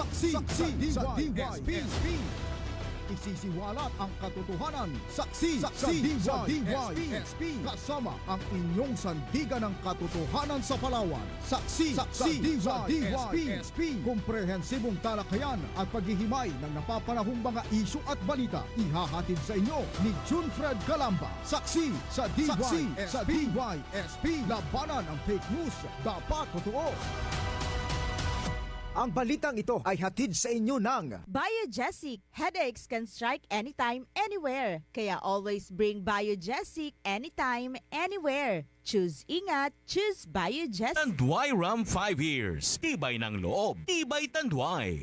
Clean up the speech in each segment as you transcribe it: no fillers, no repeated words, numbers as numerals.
Saksi sa DYSP. Isisiwalat ang katotohanan. Saksi sa DYSP. Kasama ang inyong sandigan ng katotohanan sa Palawan. Saksi sa DYSP. Komprehensibong talakayan at paghihimay ng napapanahong mga isyu at balita. Ihahatid sa inyo ni Junfred Calamba. Saksi sa DYSP. Labanan ang fake news. Dapat totoo. Ang balitang ito ay hatid sa inyo ng Biogesic. Headaches can strike anytime, anywhere. Kaya always bring Biogesic anytime, anywhere. Choose ingat, choose Biogesic. Tanduay Ram 5 years. Tibay ng loob. Tibay Tanduay.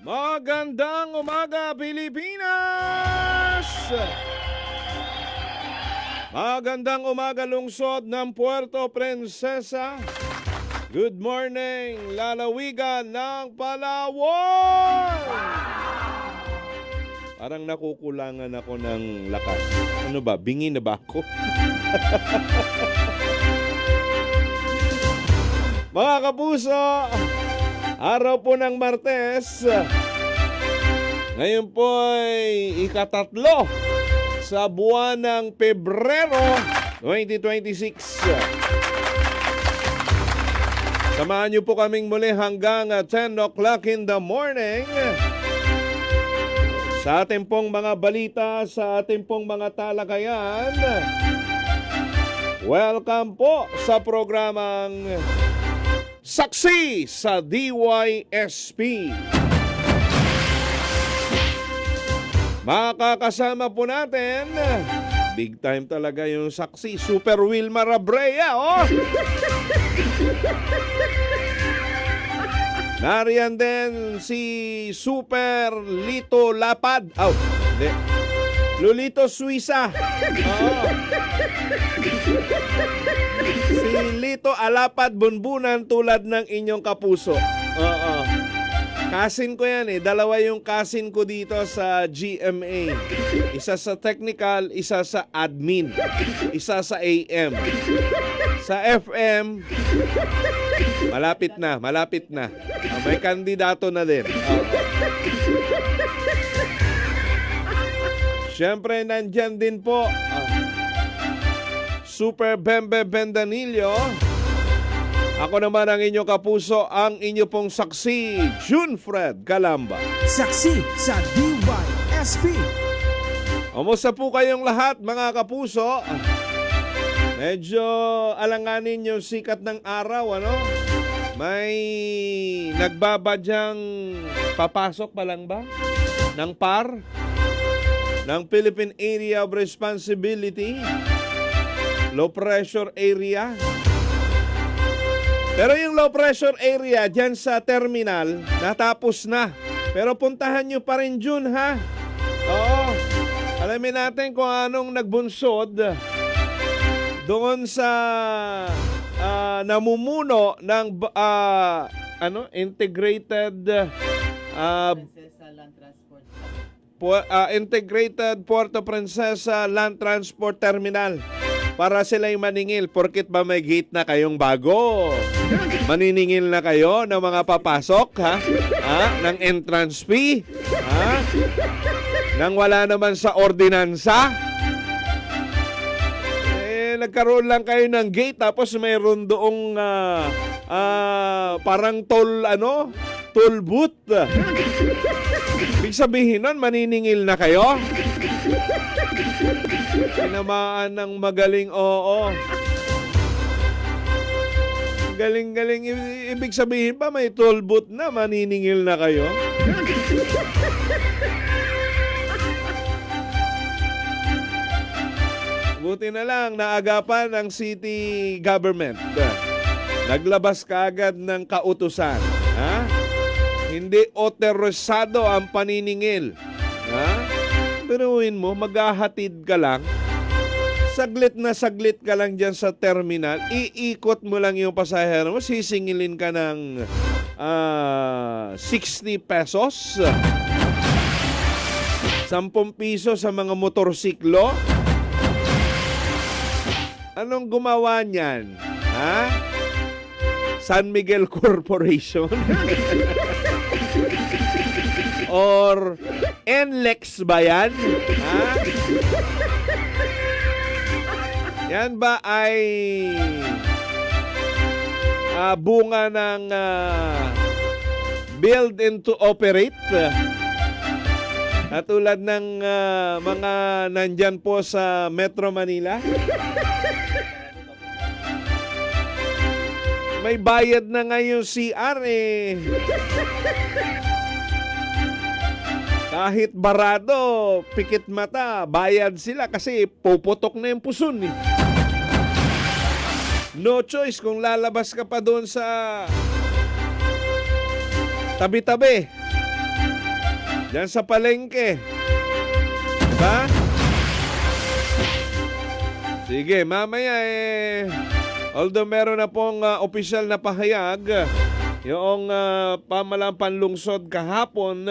Magandang umaga, Pilipinas! Magandang umaga, lungsod ng Puerto Princesa. Good morning, lalawigan ng Palawan! Parang nakukulangan ako ng lakas. Ano ba, bingi na ba ako? Mga kapuso, araw po ng Martes, ngayon po ay ikatatlo sa buwan ng Pebrero 2026. Samahan niyo po kaming muli hanggang 10 o'clock in the morning sa ating pong mga balita, sa ating pong mga talakayan. Welcome po sa programang Saksi sa DYSP. Makakasama po natin, big time talaga yung saksi, Super Wilmar Abrea, oh! Nariyan din si Super Lito Lapad. Oh, hindi. Lolito Suiza. Oo. Si Lito Alapad Bunbunan tulad ng inyong kapuso. Oo. Kasin ko yan eh. Dalawa yung kasin ko dito sa GMA. Isa sa technical, isa sa admin. Isa sa AM. Sa FM, malapit na. May kandidato na din. Siyempre, nandyan din po Super Bembe Bendanillo. Ako naman ang inyong kapuso, ang inyo pong saksi, Junfred Calamba. Saksi sa DYSP. Kumusta po kayong lahat, mga kapuso? Medyo alanganin yung sikat ng araw, ano? May nagbabadyang papasok pa lang ba? Ng PAR? Ng Philippine Area of Responsibility? Low pressure area? Pero yung low pressure area dyan sa terminal, natapos na. Pero puntahan nyo pa rin June, ha? Oo. Alamin natin kung anong nagbunsod doon sa namumuno ng integrated Integrated Puerto Princesa Land Transport Terminal. Para sila'y maningil, porkit ba may gate na kayong bago? Maniningil na kayo ng mga papasok, ha? Ng entrance fee? Ha? Nang wala naman sa ordinansa? Nagkaroon lang kayo ng gate tapos mayroon doong parang toll booth. Ibig sabihin nun, maniningil na kayo? Tinamaan ng magaling, oo. Galing-galing. Ibig sabihin pa, may toll booth na, maniningil na kayo? Buti na lang, naagapan ng city government. Naglabas kaagad ng kautusan. Ha? Hindi otorisado ang paniningil. Ha? Biruin mo, maghahatid ka lang. Saglit na saglit ka lang dyan sa terminal. Iikot mo lang yung pasahero mo. Sisingilin ka ng 60 pesos. 10 piso sa mga motorsiklo? Anong gumawa niyan? Ha? San Miguel Corporation? Or NLEX ba yan? Ha? Yan ba ay bunga ng build and to operate? Katulad ng mga nandyan po sa Metro Manila? May bayad na nga yung CR eh. Kahit barado, pikit mata, bayad sila kasi puputok na yung puson eh. No choice kung lalabas ka pa doon sa tabi-tabi. Diyan sa palengke. Diba? Sige, mamaya although meron na pong opisyal na pahayag, yung pamalang panlungsod kahapon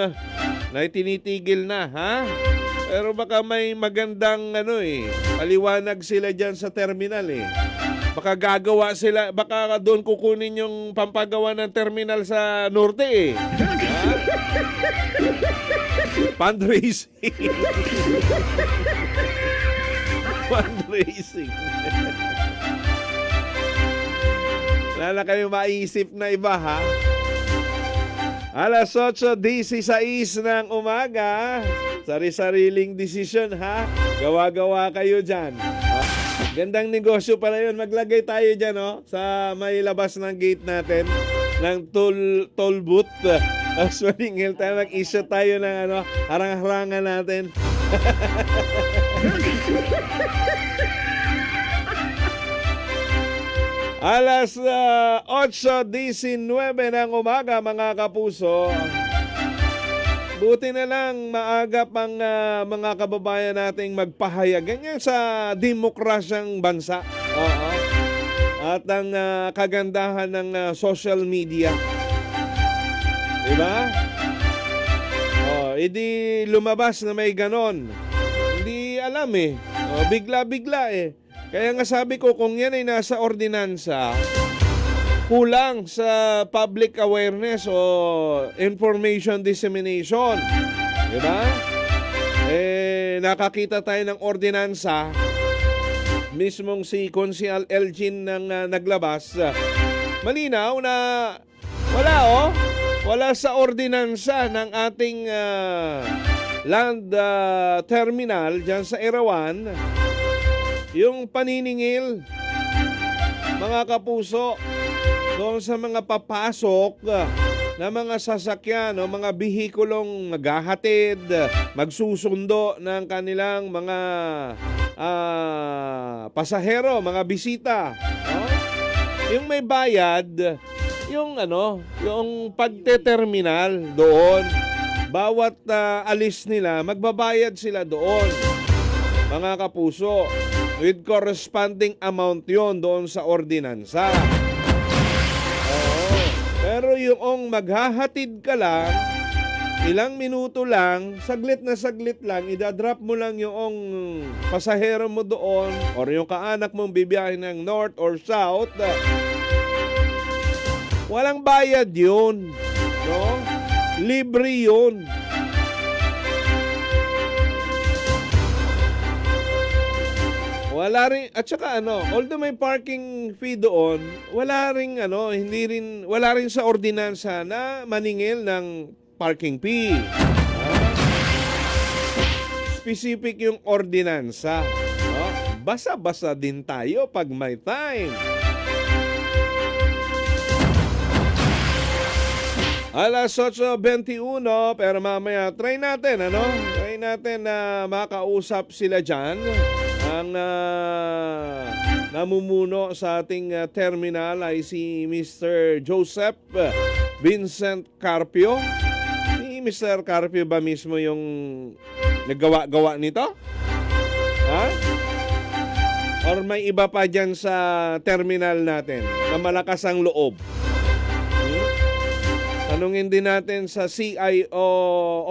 na itinitigil na, ha? Pero baka may magandang paliwanag sila dyan sa terminal eh. Baka gagawa sila, baka doon kukunin yung pampagawa ng terminal sa norte eh. Ha? Fundraising. Fundraising. Wala na kayo maisip na iba, ha? Alas 8:16 ng umaga. Sari-sariling desisyon, ha? Gawa-gawa kayo dyan. Ha? Gandang negosyo pala yun. Maglagay tayo dyan, no? Sa may labas ng gate natin. Ng toll booth. Tapos maningil tayo. Mag-issue tayo ng harang-harangan natin. Alas 8:19 ng umaga, mga kapuso. Buti na lang maaga pang mga kababayan nating magpahayag. Ganyan sa demokrasyang bansa. Oo. At ang kagandahan ng social media. Diba? Hindi lumabas na may ganon. Hindi alam eh. Bigla-bigla eh. Kaya nga sabi ko, kung yan ay nasa ordinansa, kulang sa public awareness o information dissemination. Diba? Nakakita tayo ng ordinansa, mismong si Consial Elgin nang naglabas. Malinaw na wala sa ordinansa ng ating land terminal dyan sa Erawan, yung paniningil, mga kapuso, doon sa mga papasok na mga sasakyan o mga bihikulong maghahatid, magsusundo ng kanilang mga pasahero, mga bisita. No? Yung may bayad, yung pagte-terminal doon, bawat alis nila, magbabayad sila doon, mga kapuso. With corresponding amount yon doon sa ordinansa. Oo. Pero yung maghahatid ka lang, ilang minuto lang, saglit na saglit lang, idadrop mo lang yung pasahero mo doon or yung kaanak mong bibiyahe ng north or south. Walang bayad yun. No? Libre yun. Wala rin, at saka although may parking fee doon, wala rin sa ordinansa na maningil ng parking fee. Specific yung ordinansa. Basa-basa din tayo pag may time. Alas 8:21, pero mamaya try natin na makausap sila dyan. Ang namumuno sa ating terminal ay si Mr. Joseph Vincent Carpio. Si Mr. Carpio ba mismo yung naggawa-gawa nito? Ha? Or may iba pa dyan sa terminal natin na malakas ang loob? Tanungin din natin sa CIO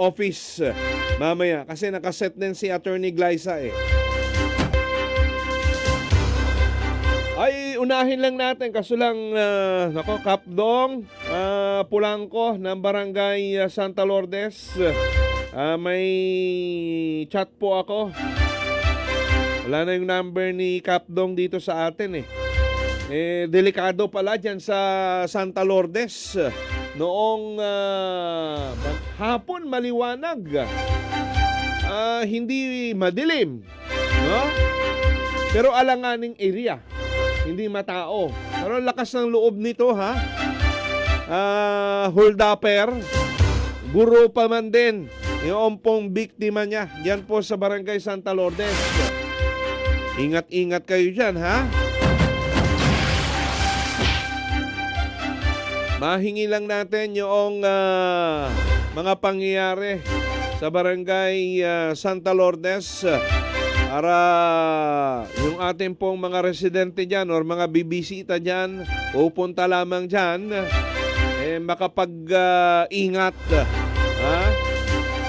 office mamaya kasi nakaset din si Attorney Glyza eh. Ay, unahin lang natin kaso lang, Kapdong, Pulangko ng Barangay Santa Lourdes. May chat po ako. Wala na yung number ni Kapdong dito sa atin eh. Delikado pala dyan sa Santa Lourdes. Noong hapon maliwanag. Hindi madilim. No? Pero alanganing area. Hindi matao. Pero lakas ng loob nito ha. Hold upper. Guro pa man din. Yung pong biktima niya. Diyan po sa Barangay Santa Lourdes. Ingat-ingat kayo dyan ha. Mahingi lang natin yung mga pangyayari sa Barangay Santa Lourdes para yung ating pong mga residente dyan or mga bibisita dyan, pupunta lamang dyan, makapag-ingat.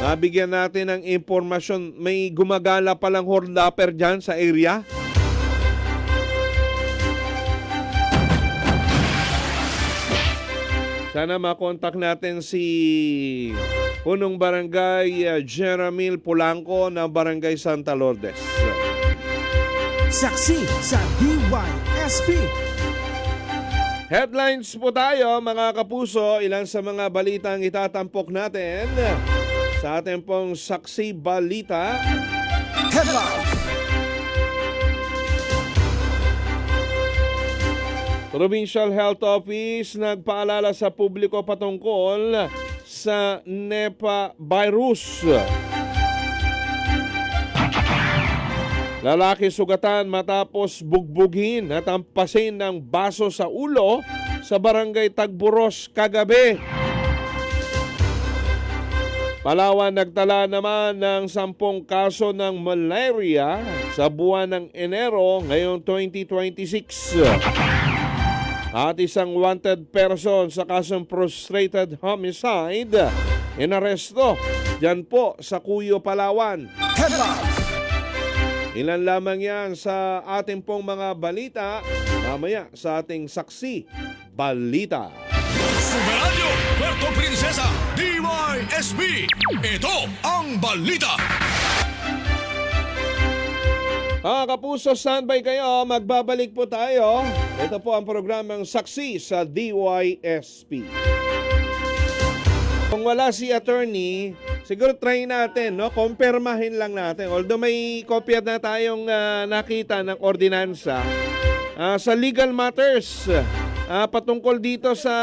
Mabigyan natin ng impormasyon. May gumagala palang hold-upper dyan sa area. Sana makontak natin si Punong Barangay Jeramil Pulangko ng Barangay Santa Lourdes. Saksi sa DYSP. Headlines po tayo mga kapuso, ilan sa mga balitang itatampok natin sa ating pong Saksi Balita. Headlines. Provincial Health Office nagpaalala sa publiko patungkol sa Nipah virus. Lalaki sugatan matapos bugbugin at ampasin ng baso sa ulo sa Barangay Tagburos kagabi. Palawan nagtala naman ng 10 kaso ng malaria sa buwan ng Enero ngayong 2026. At isang wanted person sa kasong frustrated homicide inaresto dyan po sa Cuyo, Palawan. Headlines. Ilan lamang yan sa ating pong mga balita mamaya sa ating Saksi Balita. Radyo Puerto Princesa, DYSP. Ito ang balita. Mga kapuso, standby kayo. Magbabalik po tayo. Ito po ang programang Saksi sa DYSP. Kung wala si attorney, siguro try natin, no? Kumpirmahin lang natin. Although may kopya na tayong nakita ng ordinansa sa legal matters patungkol dito sa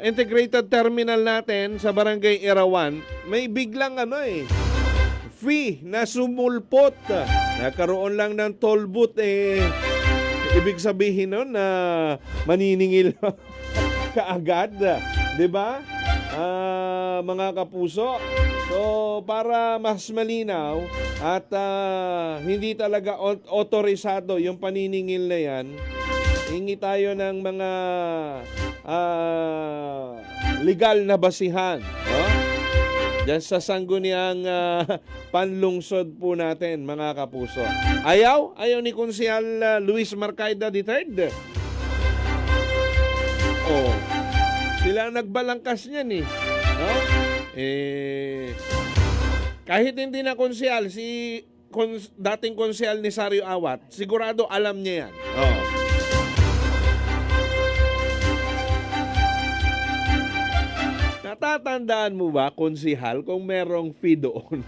integrated terminal natin sa Barangay Irawan, may biglang fee na sumulpot. Nagkaroon lang ng toll booth ibig sabihin nun na maniningil kaagad, 'di ba? Mga kapuso. So para mas malinaw at hindi talaga otorisado yung paniningil na yan, hingi tayo ng mga legal na basihan, no? Diyan sa sangguniang panlungsod po natin, mga kapuso. Ayaw ni Konsehal Luis Marcaida III. Oh, sila ang nagbalangkas niyan eh. No? Kahit hindi na konsehal, si dating konsehal ni Sario Awat, sigurado alam niya yan. Oh. Natatandaan mo ba, konsehal, kung merong fee doon?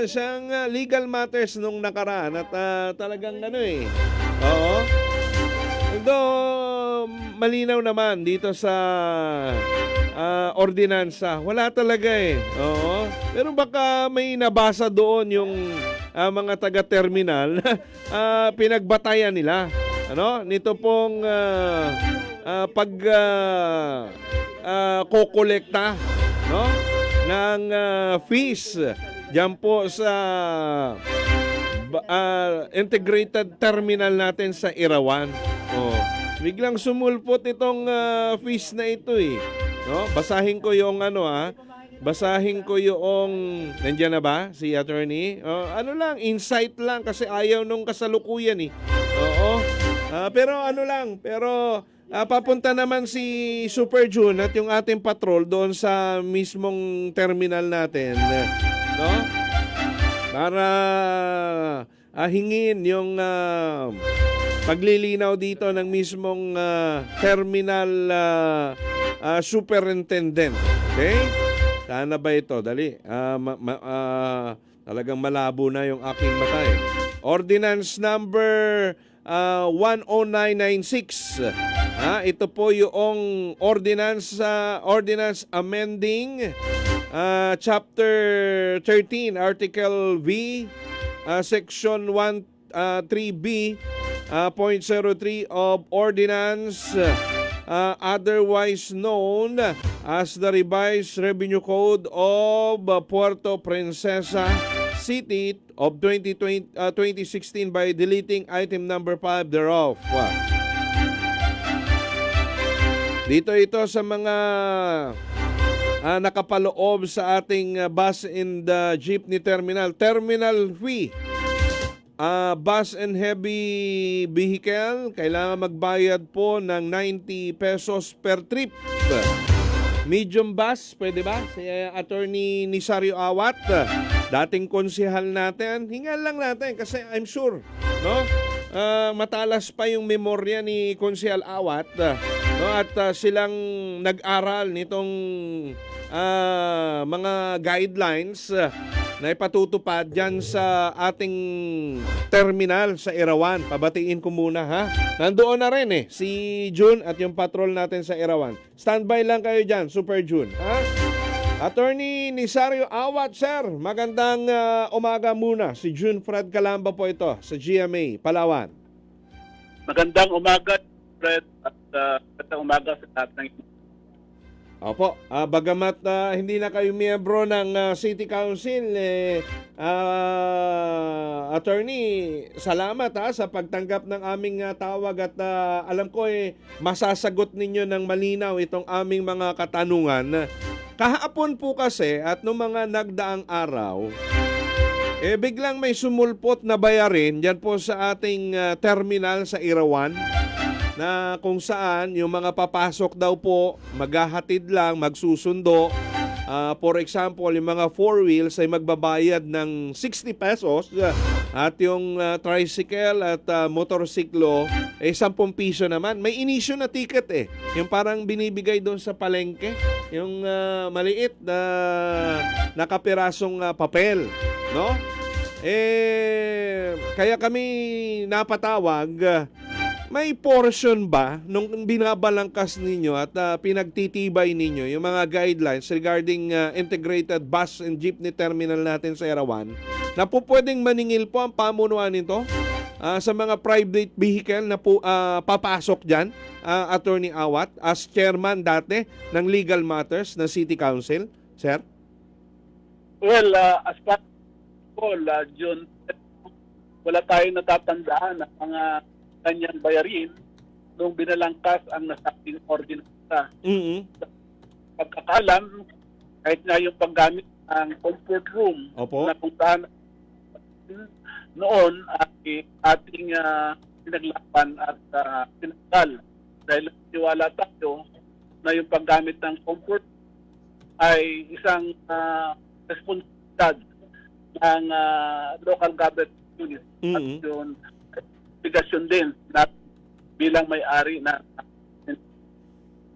Siyang legal matters nung nakaraan at talagang Oo. Although, malinaw naman dito sa ordinansa. Wala talaga Oo. Pero baka may nabasa doon yung mga taga-terminal pinagbatayan nila. Nito pong kokolekta ng fees diyan po sa integrated terminal natin sa Irawan. Biglang sumulpot itong fees na ito eh. No? Basahin ko yung Basahin ko yung nandiyan na ba si attorney? Ano lang, insight lang kasi ayaw nung kasalukuyan eh. Oo. Pero papunta naman si Super June at yung ating patrol doon sa mismong terminal natin, no? Para hingin yung paglilinaw dito ng mismong terminal superintendent. Okay? Sana ba ito? Dali. Talagang malabo na yung aking mata eh. Ordinance number 10996. Ito po yung ordinance amending chapter 13 article V section 3B point 03 of ordinance otherwise known as the revised revenue code of Puerto Princesa City of 2016 by deleting item number 5 thereof. Dito ito sa mga nakapaloob sa ating bus and jeepney terminal. Terminal fee. Bus and heavy vehicle, kailangan magbayad po ng 90 pesos per trip. Medium bus, pwede ba? Si Attorney Nisario Awat, dating konsehal natin, hingal lang natin kasi I'm sure, no? Matalas pa yung memorya ni Konsehal Awat, no? At silang nag-aral nitong mga guidelines na ipatutupad dyan sa ating terminal sa Erawan. Pabatiin ko muna ha. Nandoon na rin si June at yung patrol natin sa Erawan. Standby lang kayo dyan, Super June. Ha? Attorney Nisario Awat, sir. Magandang umaga muna. Si June Fred Calamba po ito sa GMA, Palawan. Magandang umaga, Fred, at magandang umaga sa lahat ng Opo, bagamat hindi na kayo miyembro ng City Council, Attorney, salamat sa pagtanggap ng aming tawag at alam ko masasagot ninyo ng malinaw itong aming mga katanungan. Kahapon po kasi at noong mga nagdaang araw, biglang may sumulpot na bayarin dyan po sa ating terminal sa Irawan, na kung saan yung mga papasok daw po maghahatid lang, magsusundo. For example, yung mga four wheels ay magbabayad ng 60 pesos at yung tricycle at motorsiklo ay 10 piso naman. May inisyo na ticket yung parang binibigay doon sa palengke, yung maliit na nakapirasong papel, no? Kaya kami napatawag. May portion ba nung binabalangkas ninyo at pinagtitibay ninyo yung mga guidelines regarding integrated bus and jeepney terminal natin sa Erawan na po pwedeng maningil po ang pamunuan nito sa mga private vehicle na po papasok dyan, Attorney Awat, as chairman dati ng Legal Matters ng City Council, sir? Well, as part of June, wala tayong natatandaan ng mga kanyang bayarin nung binalangkas ang nasabing ordinansa. Pagkakalam, kahit nga yung paggamit ng comfort room, Opo. na kung saan noon ay ating pinaglaban at pinagdal dahil tiwala tayo na yung paggamit ng comfort ay isang responsibilidad ng local government unit at yun obligasyon din na bilang may-ari na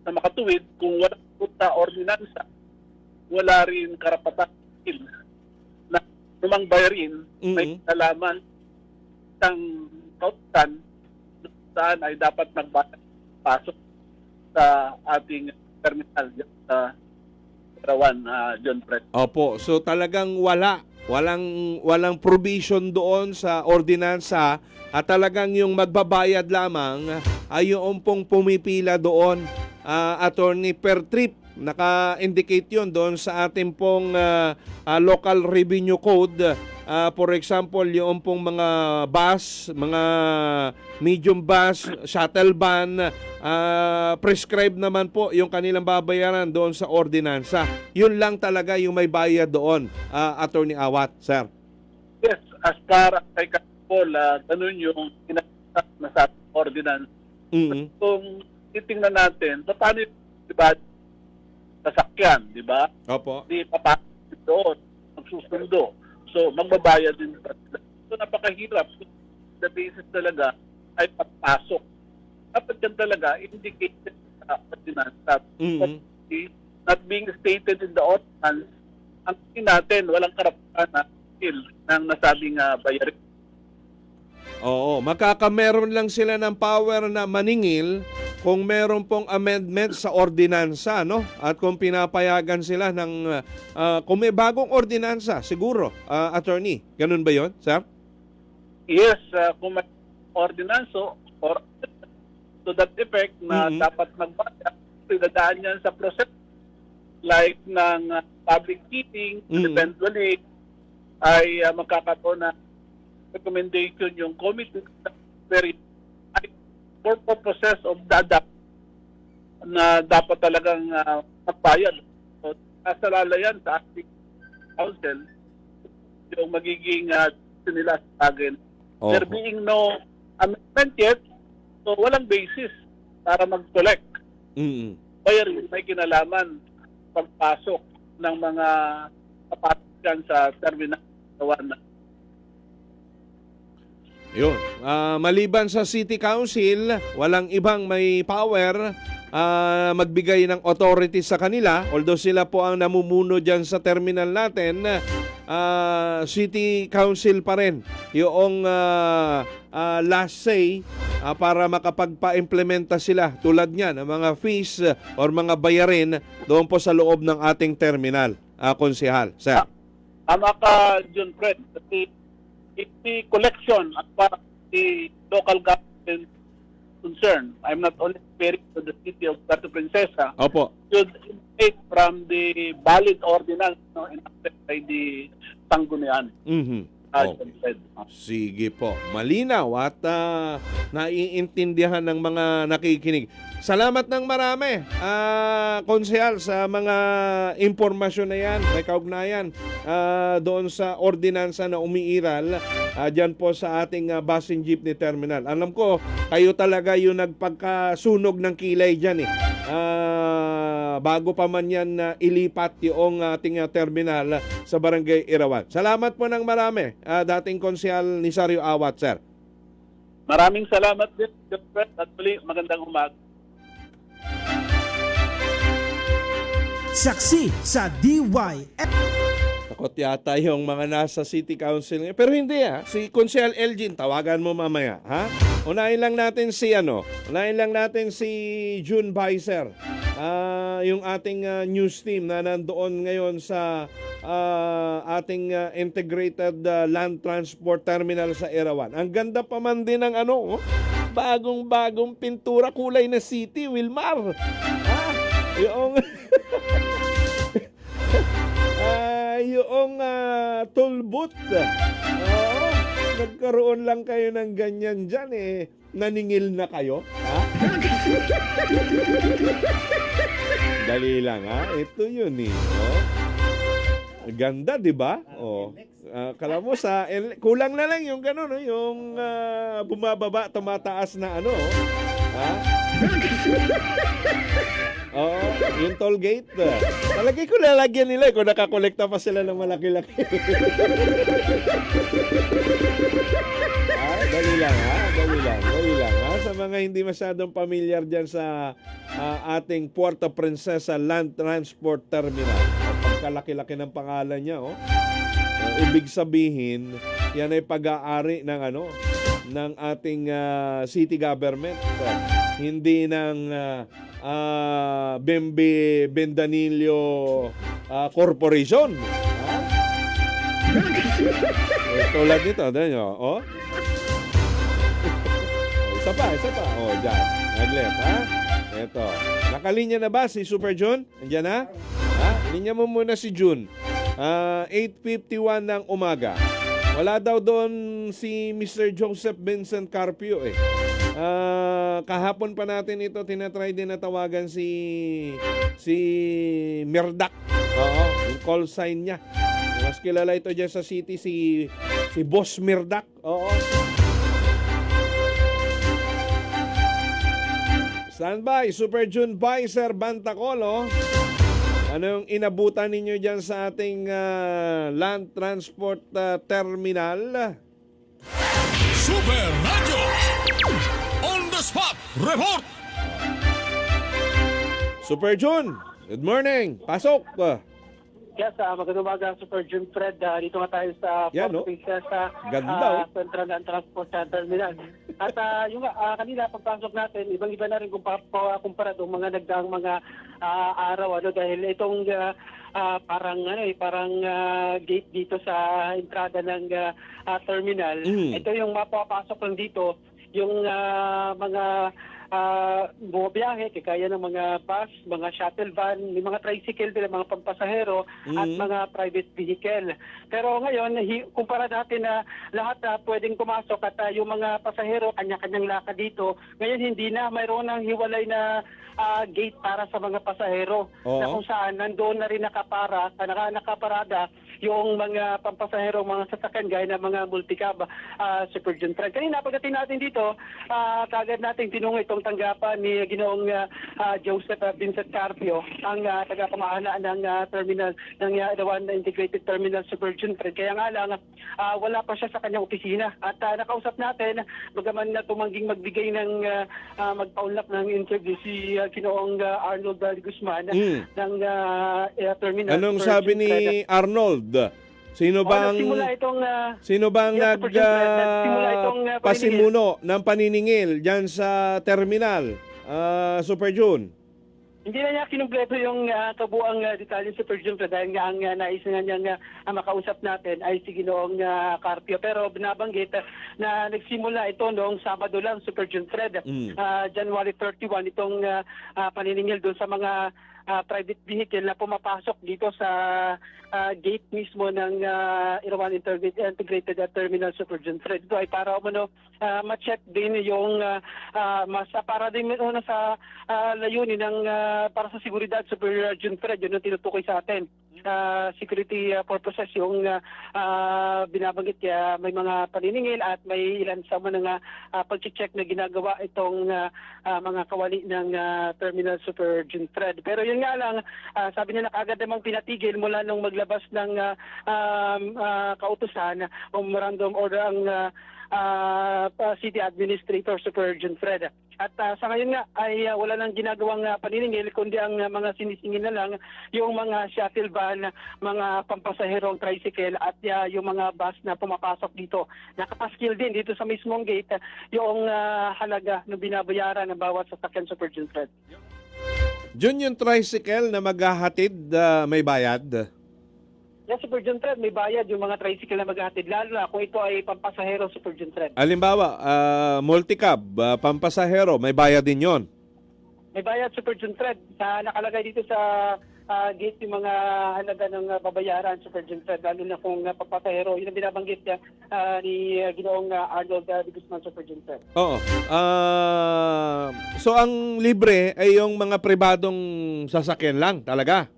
makatuwid kung wala sa ordinansa, wala rin karapatan na lumang bayarin may kalaman ng kautusan saan ay dapat magpasok sa ating terminal sa Erawan, John Fred. Opo, so talagang walang provision doon sa ordinansa at talagang yung magbabayad lamang ay yung pong pumipila doon, attorney, per trip. Naka-indicate yun doon sa ating pong local revenue code for example, yung pong mga bus, mga medium bus, shuttle van, prescribe naman po yung kanilang babayaran doon sa ordinansa. Yun lang talaga yung may bayad doon, Attorney Awat, sir. Yes, as far as I can recall, ganun yung pinag-usap na sa ordinance. Mm-mm. Kung titingnan natin, paano yung diba, sasakyan, di ba? Opo. Hindi papasok doon, magsusundo. So, magbabayad din sila. So, napakahirap. The basis talaga ay papasok. Dapat yan talaga indicated sa ordinance. Mm-mm. Not being stated in the ordinance, ang tingin natin, walang karapatan na ng nasabing bayarin. Oo, makakameron lang sila ng power na maningil kung meron pong amendment sa ordinansa, no? At kung pinapayagan sila ng kung may bagong ordinansa, siguro, attorney. Ganun ba 'yon, sir? Yes, kung may ordinanso or to that effect na dapat magbayad, idadaan yan sa process like ng public meeting, eventually ay magkakaroon na recommendation yung committee for purposes of DADAP na dapat talagang magbayad. So, nasalala yan sa acting council yung magiging nila sa akin. Opo. There being no amendment yet, so walang basis para mag-collect. Bayarin may kinalaman pagpasok ng mga kapatigan sa terminal na Yun. Maliban sa City Council, walang ibang may power magbigay ng authority sa kanila. Although sila po ang namumuno dyan sa terminal natin, City Council pa rin yung last say para makapagpa-implementa sila tulad niyan ng mga fees or mga bayarin doon po sa loob ng ating terminal, Konsehal. Sir. Tama ka, John Fred. Kasi the collection at para the local government concern, I'm not only referring to the city of Puerto Princesa, Opo. should take from the valid ordinance enacted by the Sanggunian. John Fred. Sige po. Malinaw at naiintindihan ng mga nakikinig. Salamat ng marami, Konsehal, sa mga impormasyon na yan, may kaugnayan doon sa ordinansa na umiiral dyan po sa ating bus and jeepney terminal. Alam ko, kayo talaga yung nagpagkasunog ng kilay dyan eh. Bago pa man yan ilipat yung ating terminal sa Barangay Irawan. Salamat po ng marami, dating Konsehal Nisario Awat, sir. Maraming salamat din, John Fred, at muli magandang umaga. Saksi sa DYFM. Takot yata yung mga nasa City Council ngayon. Pero hindi si Konsehal Elgin, tawagan mo mamaya, ha? Unahin lang natin si June Baiser, yung ating news team na nandoon ngayon sa ating integrated land transport terminal sa Irawan. Ang ganda pa man din ng bagong-bagong pintura, kulay na city, Wilmar. Yung yung toll booth. Nagkaroon lang kayo ng ganyan dyan naningil na kayo, ha? Dali lang, ha? Ito yun Ganda, di ba? Kala mo kulang na lang yung gano'n, yung bumababa, tumataas na ha? Yung toll gate. Talagay ko lalagyan nila kung nakakolekta pa sila ng malaki-laki. Dali lang ha. Sa mga hindi masyadong pamilyar dyan sa ating Puerto Princesa Land Transport Terminal. Pagkalaki-laki ng pangalan niya, ibig sabihin, yan ay pag-aari ng ating city government. Hindi ng Bembe Bendanillo Corporation. Tulad nito, nyo, Isa pa. Dyan. Naglet, ha? Ito. Nakalinya na ba si Super June? Andiyan na? Ha? Linya mo muna si June. 8:51 ng umaga. Wala daw doon si Mr. Joseph Vincent Carpio eh. Kahapon pa natin ito tinatry din na tawagan si Mirdak. Oo, yung call sign niya. Mas kilala ito dyan sa city si Boss Mirdak. Oo. Standby, Super June Vicer Bantacolo. Ano yung inabutan ninyo dyan sa ating land transport terminal? Super Radio On the Spot Report. Super June, good morning. Pasok. Yes, magandang umaga, Super June Fred. Dito nga tayo sa Yan, no? Princesa Ganda, oh. Central and Transport Terminal. At yung kanina pagpasok natin, ibang-iba na rin kumpara doon mga nagdaang mga araw dahil itong parang gate dito sa entrada ng terminal. Ito yung mapapasok lang dito yung mga bumabiyahe, kaya ng mga bus, mga shuttle van, may mga tricycle, mga pampasahero at mga private vehicle. Pero ngayon, kumpara natin na lahat pwedeng pumasok at yung mga pasahero, kanya-kanyang lakad dito. Ngayon, hindi na. Mayroon ng hiwalay na gate para sa mga pasahero na kung saan nandoon na rin nakaparada yung mga pampasahero, mga sasakyan gaya ng mga multicab, Super June Fred. Kanina pagdating natin dito, kagad natin tinungo itong tanggapan ni Ginoong Joseph Vincent Carpio, ang tagapamahala ng terminal ng Irawan Integrated Terminal Super June Fred. Kaya nga lang, wala pa siya sa kanyang opisina. At nakausap natin, bagaman na tumangging magbigay ng magpaunlak ng interview si Ginoong Arnold Guzman ng terminal. Anong Super sabi June ni Fred. Arnold? Sino bang nagsimula itong nagsimula itong pasimuno ng paniningil diyan sa terminal? Super June. Hindi na niya kinumpleto yung kabuang detalye sa Super June dahil nga ang nais nga niyang makausap natin ay si Ginoong Carpio. Pero binabanggit na nagsimula ito noong Sabado lang, Super June Fred. January 31 itong paniningil doon sa mga private vehicle na pumapasok dito sa gate mismo ng Irawan Integrated Terminal Super June Fred. Ito ay para ma-check din yung para din sa layunin ng para sa seguridad Super June Fred, yun ang tinutukoy sa atin. Security purposes yung binabanggit, kaya may mga paniningil at may ilan sa mga pag-check na ginagawa itong mga kawali ng Terminal Super June Fred. Pero yun nga lang, sabi niya kaagad namang pinatigil mula nung maglabas ng kautusan o memorandum order ang City Administrator Super June Fred. At sa ngayon nga ay wala nang ginagawang paniningil kundi ang mga sinisingin na lang yung mga shuttle van, mga pampasaherong tricycle at yung mga bus na pumapasok dito. Nakapaskil din dito sa mismong gate yung halaga na binabayaran ng bawat sasakyan Super June Fred. Jun, yung tricycle na maghahatid may bayad? Yes, Super June Fred, may bayad yung mga tricycle na maghahatid, lalo na kung ito ay pampasahero Super June Fred. Halimbawa, multicab, pampasahero, may bayad din yon. May bayad Super June Fred. Nakalagay dito sa gate yung mga halaga ng babayaran Super June Fred, lalo na kung pampasahero. Yun ang binabanggit ni Ginoong Arnold Guzman Super June Fred. Oo. So ang libre ay yung mga pribadong sasakyan lang talaga?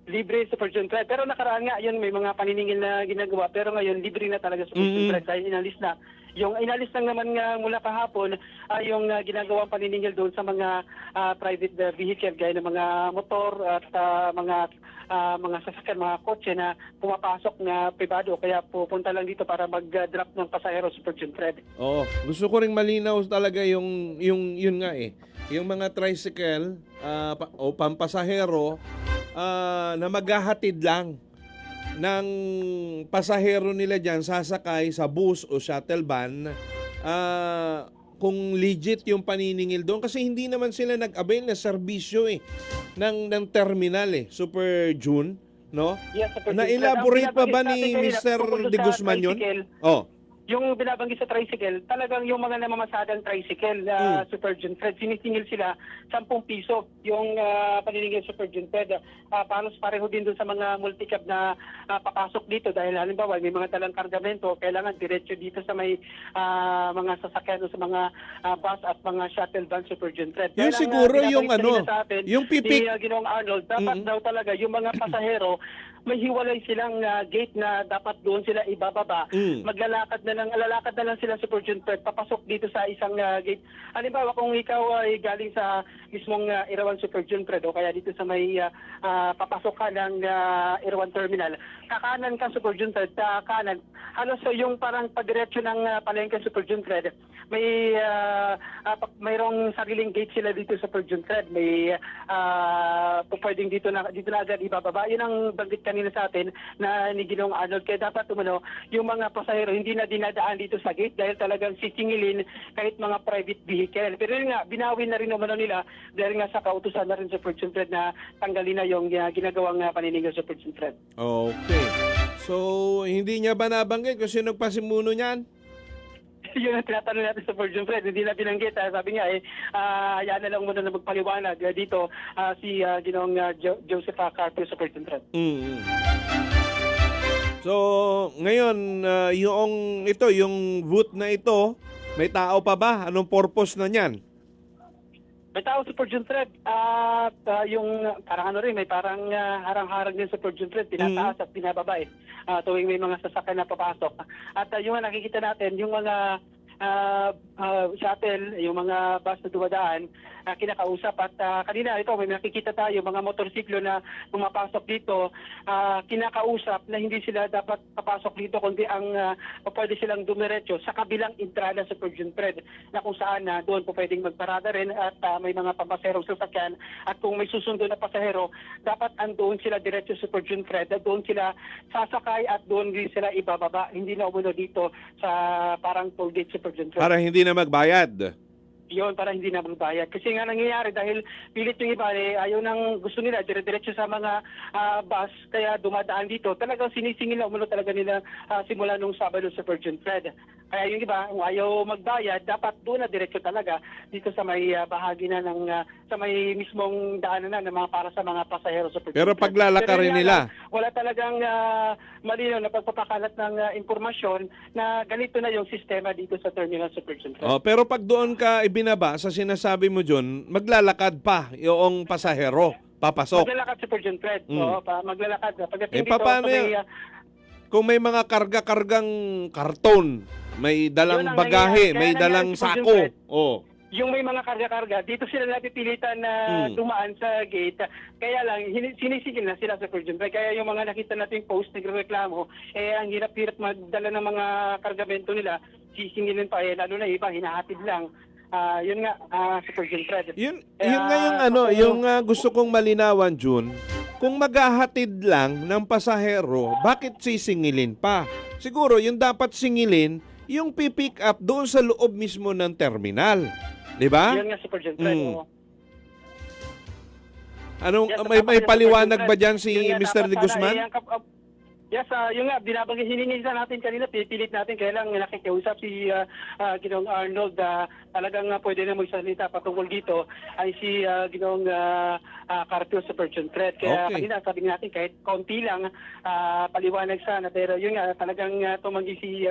Libre Super June Fred. Pero nakaraan nga, yun may mga paniningil na ginagawa. Pero ngayon, libre na talaga Super June Fred dahil inalis na. Yung inalis lang naman nga mula kahapon ay yung ginagawang paniningil doon sa mga private vehicle gaya ng mga motor at mga sasakyan, mga kotse na pumapasok na pribado. Kaya pupunta lang dito para mag-drop ng pasahero Super June Fred. Oo. Gusto ko ring malinaw talaga yung yun nga eh. Yung mga tricycle o pampasahero na maghahatid lang ng pasahero nila dyan, sasakay sa bus o shuttle van, kung legit yung paniningil doon. Kasi hindi naman sila nag-avail na serbisyo ng terminal Super June, no? Yes, Super June Fred. Na-elaborate pa ba ni Mr. De Guzman yun? Oh. yung binabanggit sa tricycle, talagang yung mga namamasadang tricycle, Super June Fred, sinisingil sila 10 piso yung paniningil Super June Fred. Palos pareho din dun sa mga multicab na papasok dito dahil halimbawa may mga dalang kargamento, kailangan diretso dito sa may mga sasakyan o sa mga bus at mga shuttle van Super June Fred. Yung Kaya lang, siguro yung binabalik kanina ano, sa atin, yung pipik. ni Ginoong Arnold, dapat daw talaga yung mga pasahero may hiwalay silang gate na dapat doon sila ibababa. Lalakad na lang sila Super June Fred, papasok dito sa isang gate. Halimbawa kung ikaw ay galing sa mismong Irawan Super June Fred o kaya dito sa may papasok ka ng Irawan Terminal, kakanan ka Super June Fred, sa kanan. Halos yung parang padiretso ng palengke Super June Fred, may mayroong sariling gate sila dito sa Super June Fred. May pwedeng dito na agad ibababa. Yun ang banggit kanina sa atin na ni Ginoong Arnold. Kaya dapat yung mga pasahero hindi na dinadaan dito sa gate dahil talagang sisingilin kahit mga private vehicle. Pero yun nga, binawin na rin nila dahil nga sa kautusan na rin sa Super June Fred na tanggalin na yung ginagawang paniningil sa Super June Fred. Okay. So, hindi niya ba nabanggit kung sino nagpasimuno niyan? Yun ang tinatanong natin sa Virgin Fred, hindi na binanggit. Sabi nga, hayaan na lang muna na magpaliwanag dito si Ginoong Joseph Carpio sa Virgin Fred. So, ngayon, yung vote na ito, may tao pa ba? Anong purpose na niyan? May tao sa Virgin Fred at yung parang may parang harang-harang din sa Virgin Fred, tinataas at binababa tuwing may mga sasakyan na papasok. At yung nakikita natin, yung mga shuttle, yung mga bus na dumadaan, kinakausap. At kanina ito may nakikita tayo mga motorsiklo na pumapasok dito, kinakausap na hindi sila dapat papasok dito kundi ang pwede silang dumiretso sa kabilang entrada sa Virgin Fred na kung saan doon po pwedeng magparada rin at may mga pampaserong sasakyan at kung may susundo na pasahero dapat andoon sila diretso sa Virgin Fred at doon sila sasakay at doon din sila ibababa, hindi na umuno dito sa parang toll gate sa Virgin Fred. Para hindi na magbayad. Yun, para hindi na magbayad. Kasi nga nangyayari dahil pilit yung iba, ayaw nang gusto nila dire-diretso sa mga bus, kaya dumadaan dito. Talagang sinisingil na umulo talaga nila simula nung Sabado sa Virgin Fred. Kaya yung iba, kung ayaw magbayad, dapat doon na diretso talaga dito sa may bahagi na ng sa may mismong daanan na ng mga para sa mga pasahero sa Virgin Pero Fred. paglalakarin nila. Wala talagang malinaw na pagpapakalat ng impormasyon na ganito na yung sistema dito sa terminal sa Virgin Fred. Pero pag doon ka ibinaba sa sinasabi mo dyan, maglalakad pa yung pasahero, papasok. Maglalakad sa Virgin Fred. Oo, maglalakad. Pagdating dito, paano yan? Kung may mga karga-kargang karton, may dalang Yun ang bagahe, nangyayari. may Kaya dalang nangyayari sa sako. Virgin Fred. Yung may mga karga-karga, dito sila napipilitan na dumaan sa gate. Kaya lang, sinisigil na sila sa Virgin Fred. Kaya yung mga nakita nating post, nagreklamo, ang hirap-hirap magdala ng mga kargamento nila, sisingilin pa, lalo na iba, hinahatid lang. Yun nga, sa Virgin Fred. Yun nga yung gusto kong malinawan, June. Kung maghahatid lang ng pasahero, bakit sisingilin pa? Siguro yung dapat singilin, yung pipick up doon sa loob mismo ng terminal. Di ba? Yun nga sa Virgin Fred. Anong, Yes, may paliwanag ba dyan Yun si nga, Mr. dapat De Guzman? Yes, yung nga, binabanggit, hininisa natin kanina, pipilit natin, kaya lang nakikiusap si Ginoong Arnold, talagang pwede na magsalita patungkol dito, ay si Ginoong Carpio sa Virgin Fred. Kaya kanina sabi natin, kahit konti lang, paliwanag sana, pero yun nga, talagang tumanggi si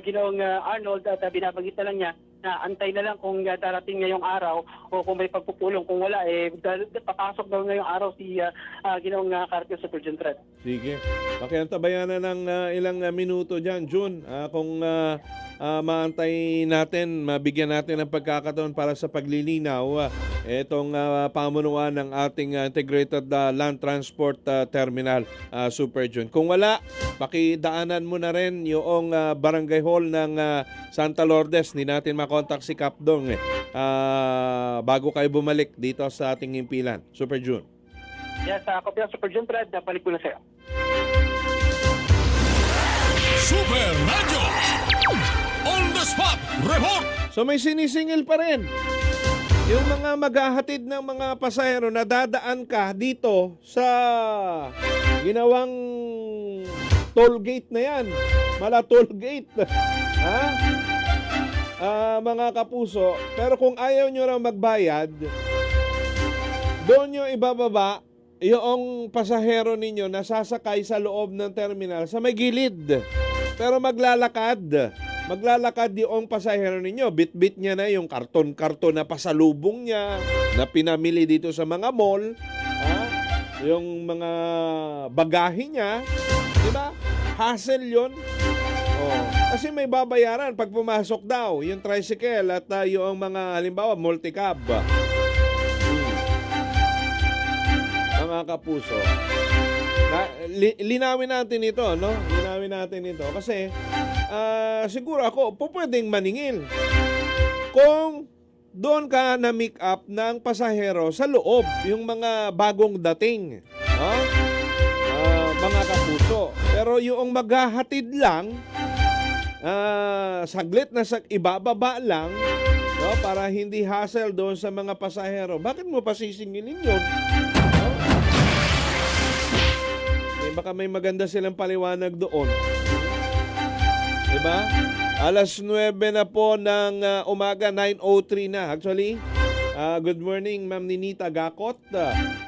Ginoong Arnold at binabanggit na lang niya, na antay na lang kung darating ngayong araw o kung may pagpupulong. Kung wala, papasok daw ngayong araw si Ginoong Carpio sa Virgin Thread. Sige. Pakiantabayan na ng ilang minuto dyan, June. Kung maantay natin, mabigyan natin ng pagkakataon para sa paglilinaw itong pamunuan ng ating Integrated Land Transport Terminal, Super June. Kung wala, pakidaanan mo na rin yung barangay hall ng Santa Lourdes. Hindi natin makontak si Kapdong bago kayo bumalik dito sa ating himpilan. Super June. Yes, ako po Super June Thread. Balik ko na sa'yo. Super Radio On the Spot Report. So may sinisingil pa rin. Yung mga maghahatid ng mga pasahero na dadaan ka dito sa ginawang toll gate na yan. Mala toll gate. Ha? Mga kapuso, pero kung ayaw nyo raw magbayad, doon nyo ibababa yung pasahero ninyo na sasakay sa loob ng terminal sa may gilid. Pero maglalakad. Maglalakad yung pasahero ninyo. Bit-bit niya na yung karton-karton na pasalubong niya na pinamili dito sa mga mall. Ha? Yung mga bagahe niya. Diba? Hassle yun. Oh. Kasi may babayaran pag pumasok daw yung tricycle at yung mga halimbawa multicab. Mga kapuso. Linawin natin ito, no? Linawin natin ito kasi siguro ako pwedeng maningil kung doon ka na make up ng pasahero sa loob, yung mga bagong dating. No? Mga kapuso. Pero yung maghahatid lang, saglit na ibababa lang, no, para hindi hassle doon sa mga pasahero. Bakit mo pa sisingilin yun? No? Baka may maganda silang paliwanag doon. Diba? Alas 9 na po ng umaga, 9:03 na. Actually, good morning, Ma'am Ninita Gakot,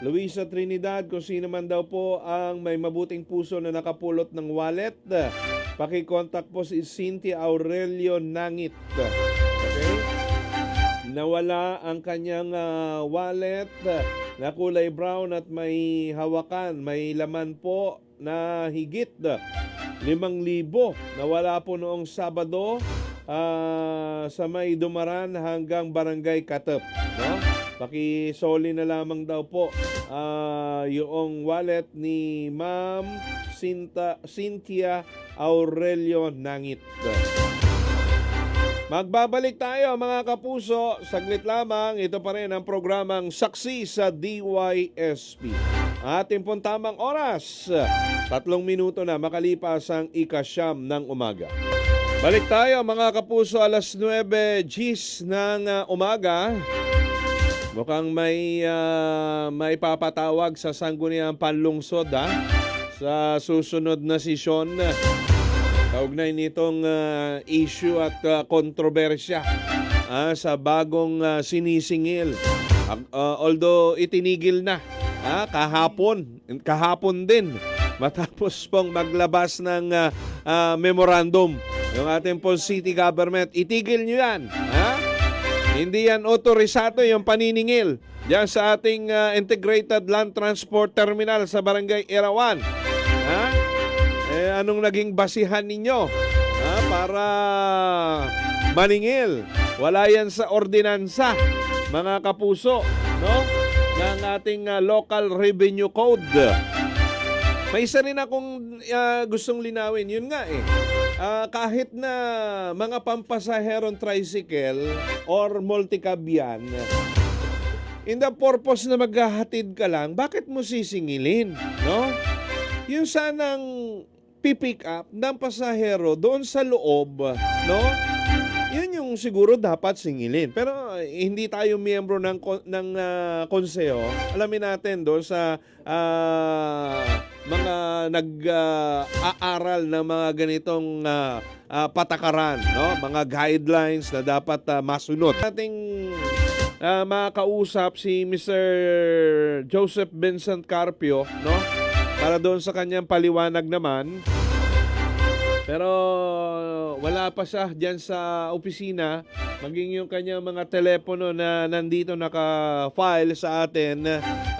Luisa Trinidad, kung sino man daw po ang may mabuting puso na nakapulot ng wallet. Paki-contact po si Cynthia Aurelio Nangit. Okay? Nawala ang kanyang wallet na kulay brown at may hawakan. May laman po na higit 5,000. Nawala po noong Sabado sa may Dumaran hanggang Barangay Katep. No? Pakisoli na lamang daw po yung wallet ni Ma'am Cynthia Aurelio Nangit. Magbabalik tayo mga kapuso, saglit lamang. Ito pa rin ang programang Saksi sa DYSP. Ating pong tamang oras, 3 minuto na makalipas ang ika-siyam ng umaga. Balik tayo mga kapuso, alas 9 Gs ng umaga. Mukhang may papatawag sa Sangguniang Panlungsod sa susunod na sesyon. Kaugnay nitong issue at kontrobersya sa bagong sinisingil. Although itinigil na kahapon din matapos pong maglabas ng memorandum yung ating pong city government. Itigil nyo yan. Hindi yan otorisado yung paniningil diyan sa ating Integrated Land Transport Terminal sa Barangay Erawan. Anong naging basihan ninyo para maningil? Wala yan sa ordinansa, mga kapuso, no? Ng ating local revenue code. May isa rin akong gustong linawin. Yun nga kahit na mga pampasaherong tricycle or multicab yan, in the purpose na maghahatid ka lang, bakit mo sisingilin, no? Yung sanang pipick up ng pasahero doon sa loob, no? Yun yung siguro dapat singilin. Pero hindi tayo miyembro ng konseho. Alamin natin doon sa mga nag-aaral ng mga ganitong patakaran, no? Mga guidelines na dapat masunod. Ating makausap si Mr. Joseph Vincent Carpio, no? Para doon sa kanyang paliwanag naman. Pero wala pa siya dyan sa opisina. Maging yung kanyang mga telepono na nandito naka-file sa atin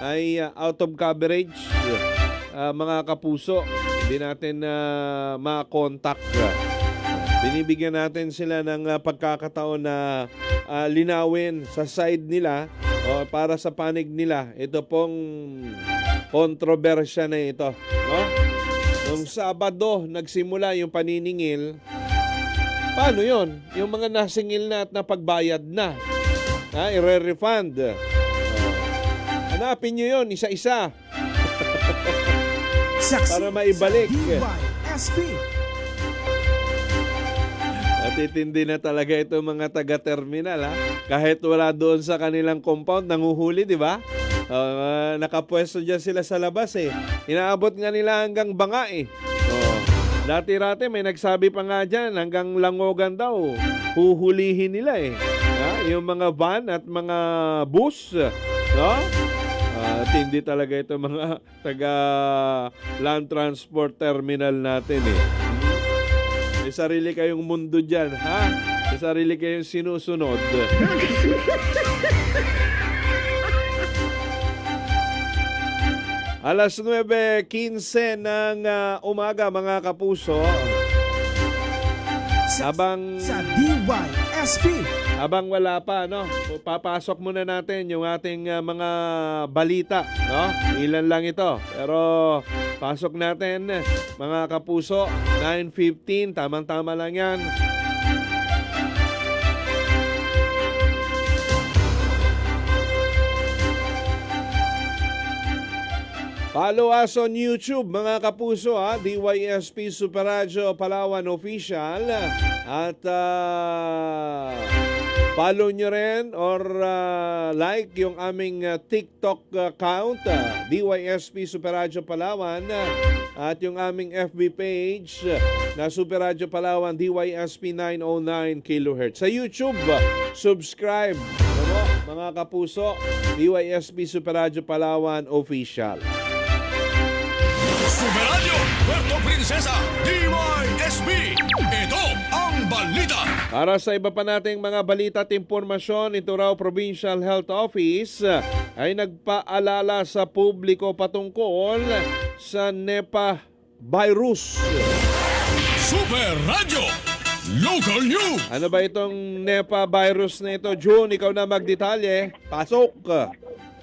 ay out of coverage. Mga kapuso, hindi natin ma-contact. Binibigyan natin sila ng pagkakataon na linawin sa side nila o para sa panig nila. Ito pong kontrobersya na ito, no? Noong Sabado nagsimula yung paniningil. Paano yon? Yung mga nasingil na at napagbayad na, i-refund. Hanapin nyo yon isa-isa Saksi para maibalik. DYSP. Natitindi na talaga ito mga taga-terminal. Kahit wala doon sa kanilang compound, nanguhuli, di ba? Nakapwesto dyan sila sa labas Inaabot nga nila hanggang banga Dati-rati may nagsabi pa nga dyan, hanggang Langogan daw, huhulihin nila eh. Yung mga van at mga bus, no? Tindi talaga ito mga taga land transport terminal natin eh. May sarili kayong mundo dyan, ha? May sarili kayong sinusunod. Alas 9:15 ng umaga mga kapuso. Sa DYSP. Habang wala pa, no? Papasok muna natin yung ating mga balita, no? Ilan lang ito. Pero pasok natin, mga kapuso, 9:15, tamang-tama lang yan. Follow us on YouTube, mga kapuso, ha? DYSP Super Radio Palawan Official. At follow nyo rin or like yung aming TikTok account, DYSP Super Radio Palawan. At yung aming FB page na Super Radio Palawan DYSP 909 kHz. Sa YouTube, subscribe, mga kapuso, DYSP Super Radio Palawan Official. Superadyo, Puerto Princesa, DYSP. Ito ang balita. Para sa iba pa nating mga balita at impormasyon, ito raw Provincial Health Office ay nagpaalala sa publiko patungkol sa Nipah virus. Superadyo, Local News. Ano ba itong Nipah virus na ito? June, ikaw na magdetalye. Pasok!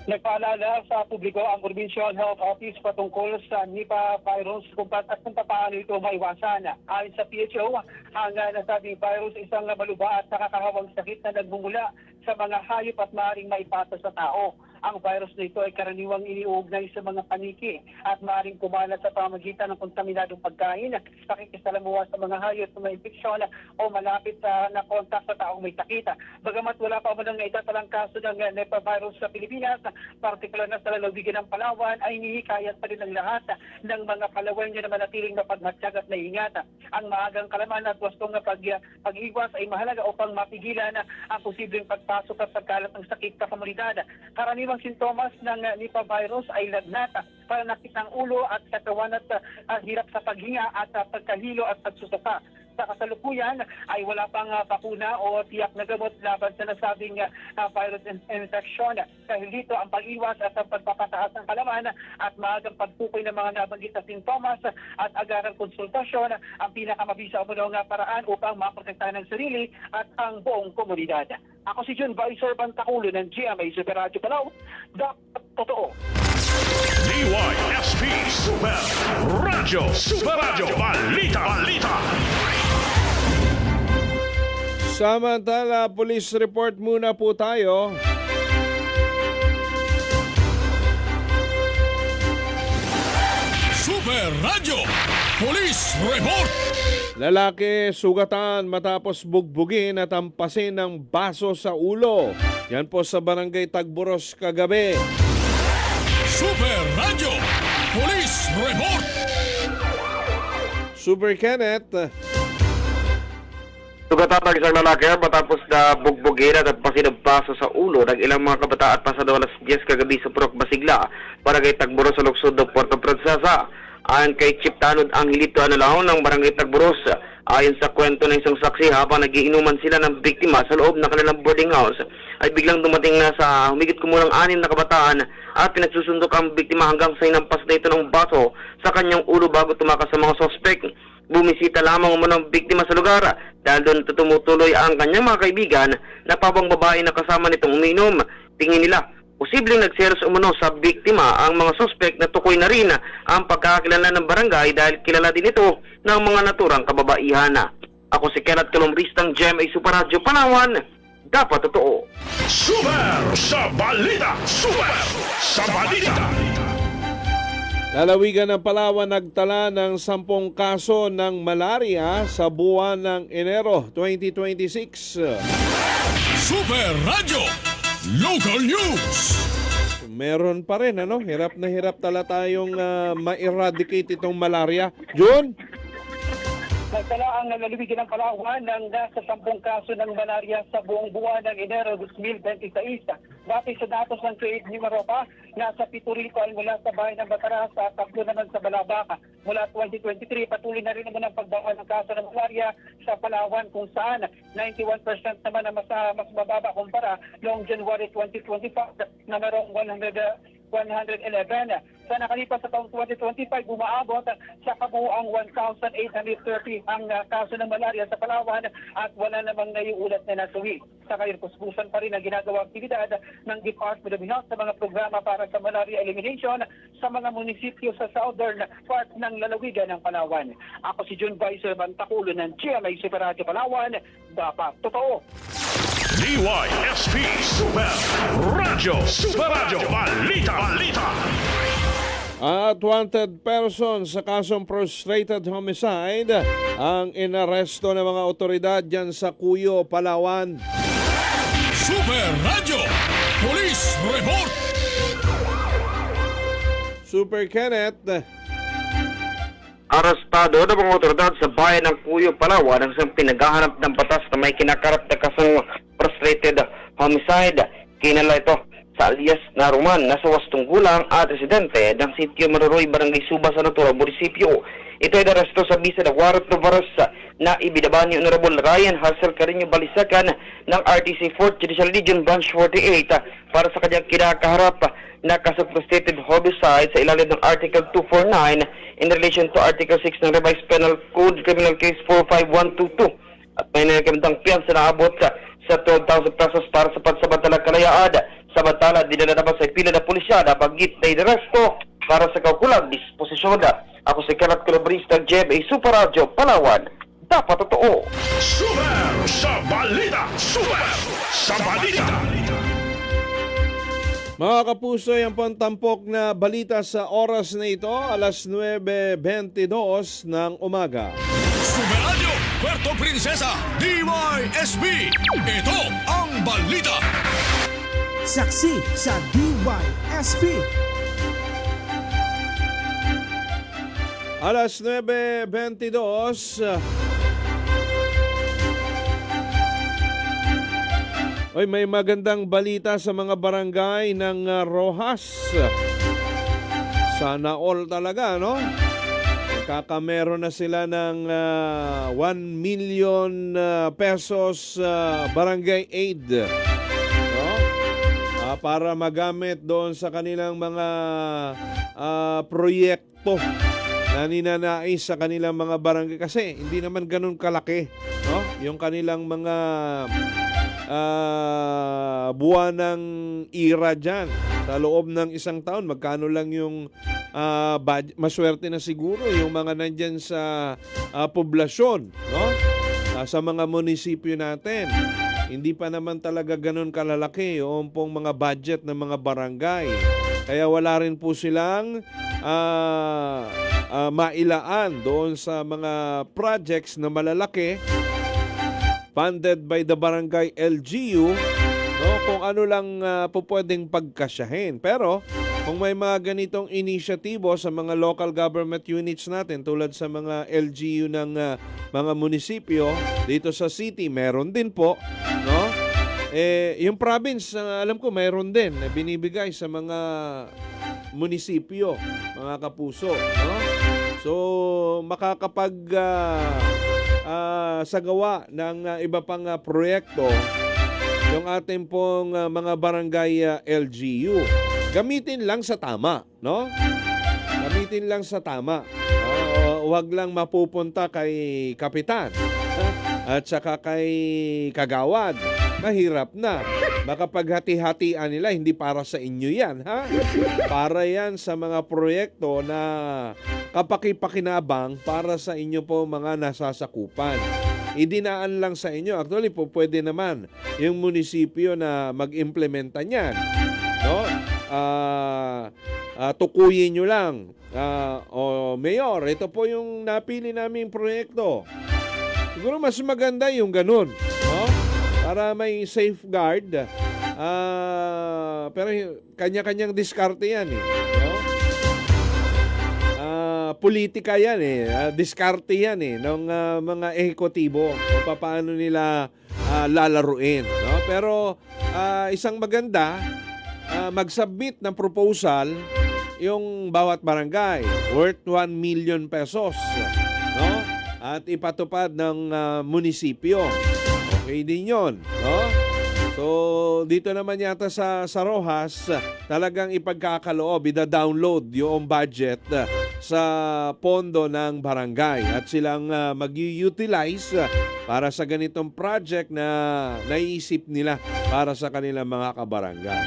Nagpaalala sa publiko ang Provincial Health Office patungkol sa Nipah virus kung paano ito maiwasan. Ayon sa PHO, ang nasabing virus isang maluba at nakakahawang sakit na nagmumula sa mga hayop at maaaring maipasa sa tao. Ang virus na ito ay karaniwang iniuugnay sa mga paniki at maaaring kumalat sa pamamagitan ng kontaminadong pagkain, pakikisalamuha sa mga hayop na may infeksyon o malapit na kontak sa taong may sakit. Bagamat wala pa man ang itatalang kaso ng Nipah virus sa Pilipinas, partikular na sa lalawigan ng Palawan, ay nihikayat pa rin ng lahat ng mga Palawenyo na manatiling mapagmatsyag at naingat. Ang maagang kalaman at wastong pag-iwas ay mahalaga upang mapigilan ang posibleng pagpasok at pagkalat ng sakit sa komunidad. Karaniwang sintomas ng Nipah virus ay lagnat, pananakit ng ulo at katawan at hirap sa paghinga at pagkahilo at pagsusasa. Sa kasalukuyan ay wala pang bakuna o tiyak na gamot laban sa nasabing virus infection. Dahil dito ang pag-iwas at ang pagpapataas ng kalaman at maagang pagtukoy ng mga nabanggit na sintomas at agarang konsultasyon ang pinakamabisa umunong paraan upang maprotektahan ng sarili at ang buong komunidad. Ako si Jun Vicer Bantaculo ng GMA Super Radio Palawan. Dapat totoo. DYSP Super Radio. Super Radio Balita. Samantala, police report muna po tayo. Super Radio, Police Report. Lalaki sugatan matapos bugbugin at ampasin ng baso sa ulo. Yan po sa Barangay Tagboros kagabi. Super Radio, Police Report. Super Kenneth. Sugatan ng isang lalaki matapos na bugbugin at pasinagpaso sa ulo ng ilang mga kabataan pasado alas 10 kagabi sa Purok Basigla, Barangay Tagboros sa lungsod ng Puerto Princesa. Ayon kay Chief Tanod Angelito Analao ng Barangay Tagboros, ayon sa kwento ng isang saksi, habang nagiinuman sila ng biktima sa loob ng kanilang boarding house, ay biglang dumating na sa humigit kumulang 6 na kabataan at pinagsusundok ang biktima hanggang sa inampas na ito ng baso sa kanyang ulo bago tumakas sa mga sospek. Bumisita lamang umano ang biktima sa lugar dahil doon tumutuloy ang kanyang mga kaibigan na pabang babae na kasama nitong uminom. Tingin nila, posibleng nagseros umano sa biktima ang mga suspect na tukoy na rin ang pagkakakilala ng barangay dahil kilala din ito ng mga naturang kababaihan. Ako si Kenneth Calumbristang GMA Super Radio Palawan. Dapat totoo. Super sa Balita. Super sa Balita. Lalawigan ng Palawan nagtala ng 10 kaso ng malaria sa buwan ng Enero 2026. Super Radio, Local News. Meron pa rin, hirap na hirap tala tayong ma-eradicate itong malaria. June? Nagtala ang lalawigan ng Palawan ng nasa 10 kaso ng malaria sa buong buwan ng Enero 2026. Batay sa datos ng Create Numero pa, nasa 7 rito ay mula sa bayan ng Bataras at 3 naman sa Balabaca. Mula 2023, patuloy na rin naman ang pagbawa ng kaso ng malaria sa Palawan kung saan 91% naman ang mas mababa kumpara noong January 2025 na mayroong 111. Sa nakalipas sa taong 2025, umaabot sa kabuuang 1,830 ang kaso ng malaria sa Palawan at wala namang naiulat na nasuwi. Sa ngayon, kuskusan pa rin ang ginagawa aktibidad ng Department of Health sa mga programa para sa malaria elimination sa mga munisipyo sa southern part ng lalawigan ng Palawan. Ako si John Vice Bantaculo ng GMA Super Radio Palawan. Dapat totoo. DYSP Super Radio Balita. At wanted person sa kasong frustrated homicide ang inaresto ng mga otoridad dyan sa Cuyo, Palawan. Super Radio Police Report. Super Kenneth, Arestado ng mga otoridad sa bayan ng Cuyo, Palawan ang isang pinaghahanap ng batas na may kinakarap na kasong frustrated homicide. Kinala ito sa alias na Roman, nasa 8 gulang at residente ng sitio Maruroy, Barangay Suba, San Arturo, munisipyo. Ito ay naresto sa bisa ng warrant of arrest na ibinaba ni Honorable Ryan Hassel Carino Balisacan ng RTC 4th Judicial Region Branch 48 para sa kanyang kinakaharap na kaso frustrated homicide sa ilalim ng Article 249 in relation to Article 6 ng Revised Penal Code Criminal Case 45122 at may nagkamdang piyansa na abot sa 12,000 pesos para sa pansamantalang kalayaan. Samantala, dinala naman sa pila na pulisya na bagit na inaresto para sa kaukulang disposisyon. Ako si Kenneth Calabrista, GMA Super Radio Palawan. Dapat totoo. Super sa Balita. mga kapuso, yan po ang tampok na balita sa oras na ito, alas 9:22 ng umaga. Super Radio Puerto Princesa DYSB. Ito ang balita. Saksi sa DYSP. Alas 9:22. Oy, may magandang balita sa mga barangay ng Rojas. Sana all talaga, no? Kakamero na sila ng 1 million pesos barangay aid. No? Para magamit doon sa kanilang mga proyekto na ninanais sa kanilang mga barangay. Kasi hindi naman ganun kalaki, no? Yung kanilang mga buwan ng ira dyan. Sa loob ng isang taon, magkano lang yung maswerte na siguro yung mga nandyan sa poblasyon, no? Sa mga munisipyo natin. Hindi pa naman talaga ganun kalalaki yung pong mga budget ng mga barangay. Kaya wala rin po silang mailaan doon sa mga projects na malalaki funded by the barangay LGU, no, kung ano lang po pwedeng pagkasyahin. Pero kung may mga ganitong inisyatibo sa mga local government units natin tulad sa mga LGU ng mga munisipyo dito sa city, meron din po, no? Yung province, alam ko meron din na binibigay sa mga munisipyo, mga kapuso, no? So makakapag sagawa ng iba pang proyekto yung ating pong mga barangay LGU. Gamitin lang sa tama, no? Gamitin lang sa tama. Huwag lang mapupunta kay kapitan at saka kay kagawad. Mahirap na. Baka paghati-hatian nila, hindi para sa inyo yan, ha? Para yan sa mga proyekto na kapakipakinabang para sa inyo po mga nasasakupan. Idinaan lang sa inyo. Actually po, pwede naman yung munisipyo na mag-implementa niyan. No? Tukuyin nyo lang. Mayor, ito po yung napili naming proyekto. Siguro mas maganda yung ganun. No? Para may safeguard. Pero kanya-kanyang diskarte yan. No? politika yan diskarte yan ng mga ehekutibo o paano nila lalaruin. No? Pero isang maganda, mag-submit ng proposal yung bawat barangay worth 1 million pesos. No? At ipatupad ng munisipyo. Okay din yun. No? So, dito naman yata sa Rojas, talagang ipagkakaloob, ida-download yung budget sa pondo ng barangay at silang mag-utilize para sa ganitong project na naiisip nila para sa kanilang mga kabarangay.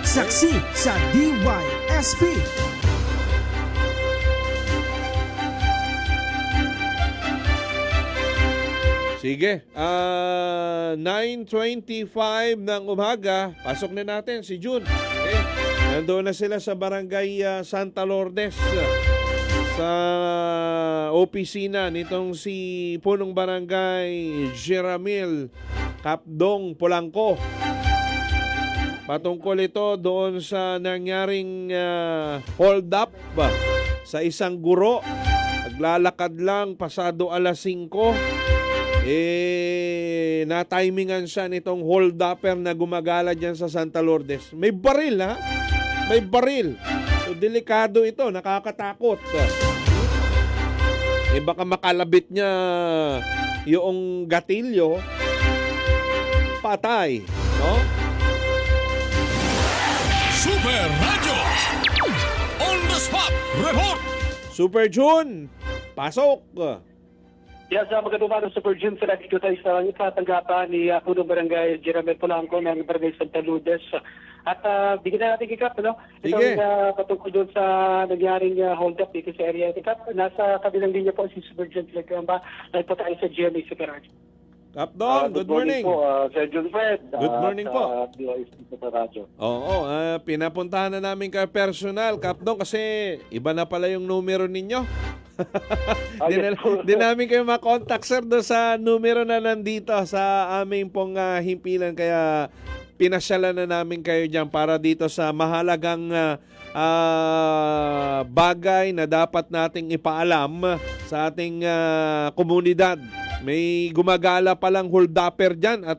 Saksi sa DYSP. Sige, 9:25 ng umaga, pasok na natin si June. Okay? Nandoon na sila sa barangay Santa Lourdes sa opisina nitong si punong barangay Jeramil Capdong Polanco. Patungkol ito doon sa nangyaring hold up sa isang guro. Naglalakad lang pasado alas 5. Na-timingan siya nitong hold-upper na gumagala dyan sa Santa Lourdes. May baril, ha? May baril. So, delikado ito. Nakakatakot. Baka makalabit niya yung gatilyo. Patay. No? Super Radio. On the spot report. Super June, pasok. Yes, magandang umaga, Super Jim. Sa dito tayo sa tanggapan ni Punong Barangay Jeramel Polanco ng Barangay Santa Lourdes. At bigyan na natin kikap, no? Sige. Itong patungkol doon sa nangyaring hold-up dito sa area. Kikap, nasa kabilang linya po si Super Jim Lecamba. Nagpo tayo sa GMA Super Radio. Kapdong, good morning. Po, Sir John Fred. Good morning po. DYSP Super Radio. Oo, pinapuntahan na namin kayo personal, Kapdong, kasi iba na pala yung numero ninyo. Di namin kayo makontak, sir, doon sa numero na nandito sa aming pong himpilan. Kaya pinasyalan na namin kayo dyan para dito sa mahalagang bagay na dapat nating ipaalam sa ating komunidad. May gumagala palang hold-upper dyan at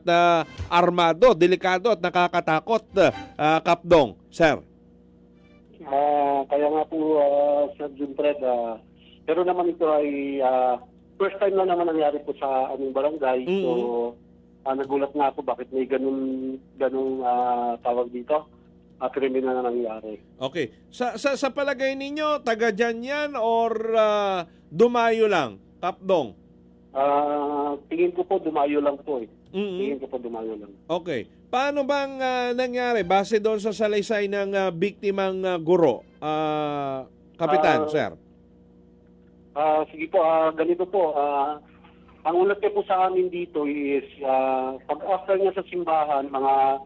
armado, delikado at nakakatakot, Kapdong, sir. Kaya nga po, Sir John Fred, pero naman ito ay first time na naman nangyari po sa aming barangay. Mm-hmm. So, nagulat nga ako bakit may ganung tawag dito. Kriminal na nangyari. Okay. Sa palagay ninyo, taga dyan yan or dumayo lang, Kapdong? Tingin ko po dumayo lang po eh. Mm-hmm. Tingin ko po dumayo lang. Okay. Paano bang nangyari? Base doon sa salaysay ng biktimang guro, Kapitan, sir? Sige po, ganito po. Ang ulat niya po sa amin dito is pag-after niya sa simbahan, mga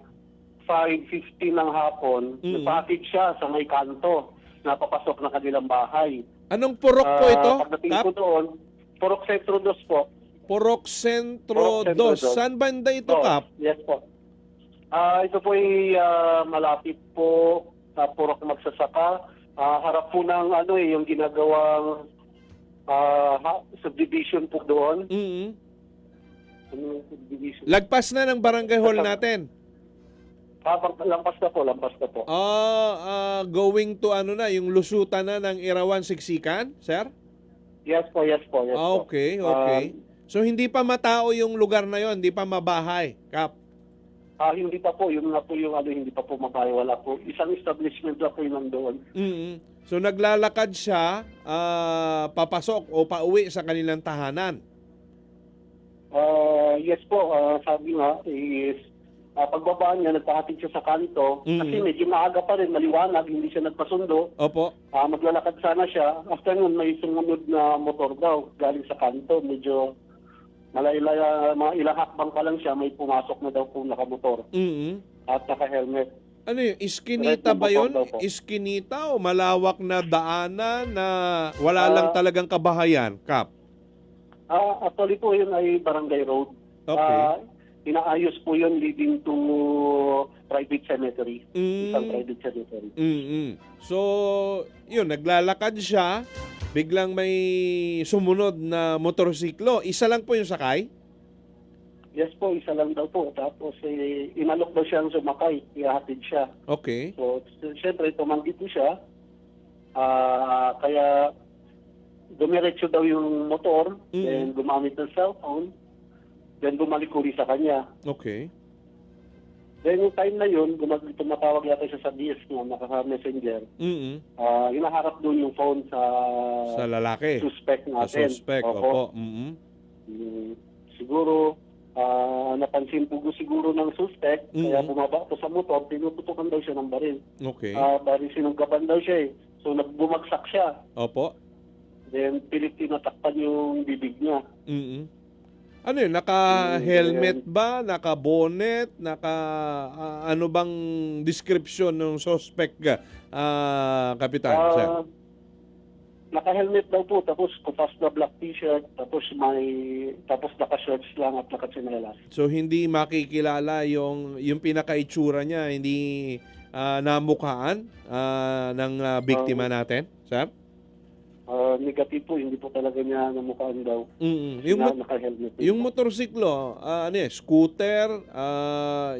5:50 ng hapon, napatid siya sa may kanto na papasok ng kanilang bahay. Anong purok po ito? Pagdating ko doon, Purok Sentro 2 po. Purok Sentro 2. Saan banda ito, Kap? Yes po. Ito po ay malapit po sa Purok Magsasaka. Harap po ng yung ginagawang subdivision po doon. Mm-hmm. Subdivision. Lagpas na ng barangay hall natin. Lampas na po. Going to yung lusutan na ng Irawan Siksikan, sir? Yes po. Okay. So hindi pa matao yung lugar na yon, hindi pa mabahay, Kap? Hindi pa po. Yun nga po yung hindi pa po mabahay. Wala po. Isang establishment na po yung nandoon. Mm-hmm. So naglalakad siya papasok o pauwi sa kanilang tahanan. Yes po. Sabi nga is pagbaba niya, nagpahatid siya sa kanto. Kasi medyo maaga pa rin, maliwanag, hindi siya nagpasundo. Opo. Maglalakad sana siya. After nun, may sumunod na motor daw galing sa kanto. Medyo mga ilang hakbang pa lang siya, may pumasok na daw po nakamotor. Mm-hmm. At naka-helmet. Ano yun? Iskinita ba yun? Iskinita o malawak na daanan na wala lang talagang kabahayan, Kap? Actually po yun ay barangay road. Okay. Inaayos po yun leading to private cemetery. Isang private cemetery. Mm-hmm. So, yun, naglalakad siya biglang may sumunod na motorsiklo. Isa lang po yung sakay? Yes po, isa lang daw po. Tapos inalok daw siyang sumakay, ihahatid siya. Okay. So, siyempre, tumanggi po siya. Kaya dumiretso daw yung motor, then gumamit ng cellphone, then bumalik uli sa kanya. Okay. Then yung time na yun, tumatawag yata siya sa DS niya, naka-messenger. Hinaharap doon yung phone Sa lalaki. suspect Sa natin. suspect. Opo. Siguro, napansin po siguro ng suspect, kaya bumaba po sa motor, tinututukan daw siya ng baril. Okay. Baril sinunggaban daw siya eh. So nagbumagsak siya. Opo. Then pilit tinatakpan yung bibig niya. Ano yun? Naka-helmet ba? Naka-bonnet? Ano bang description ng suspect ka, Kapitan? Sir? Naka-helmet daw po, tapos kupas na black t-shirt, tapos naka-shorts lang at naka-tsinelas. So hindi makikilala yung pinaka-itsura niya, hindi namukhaan ng biktima natin, sir? Negative po, hindi po talaga niya namukhaan daw. Naka-helmet. Yung motorsiklo, ano yan, scooter,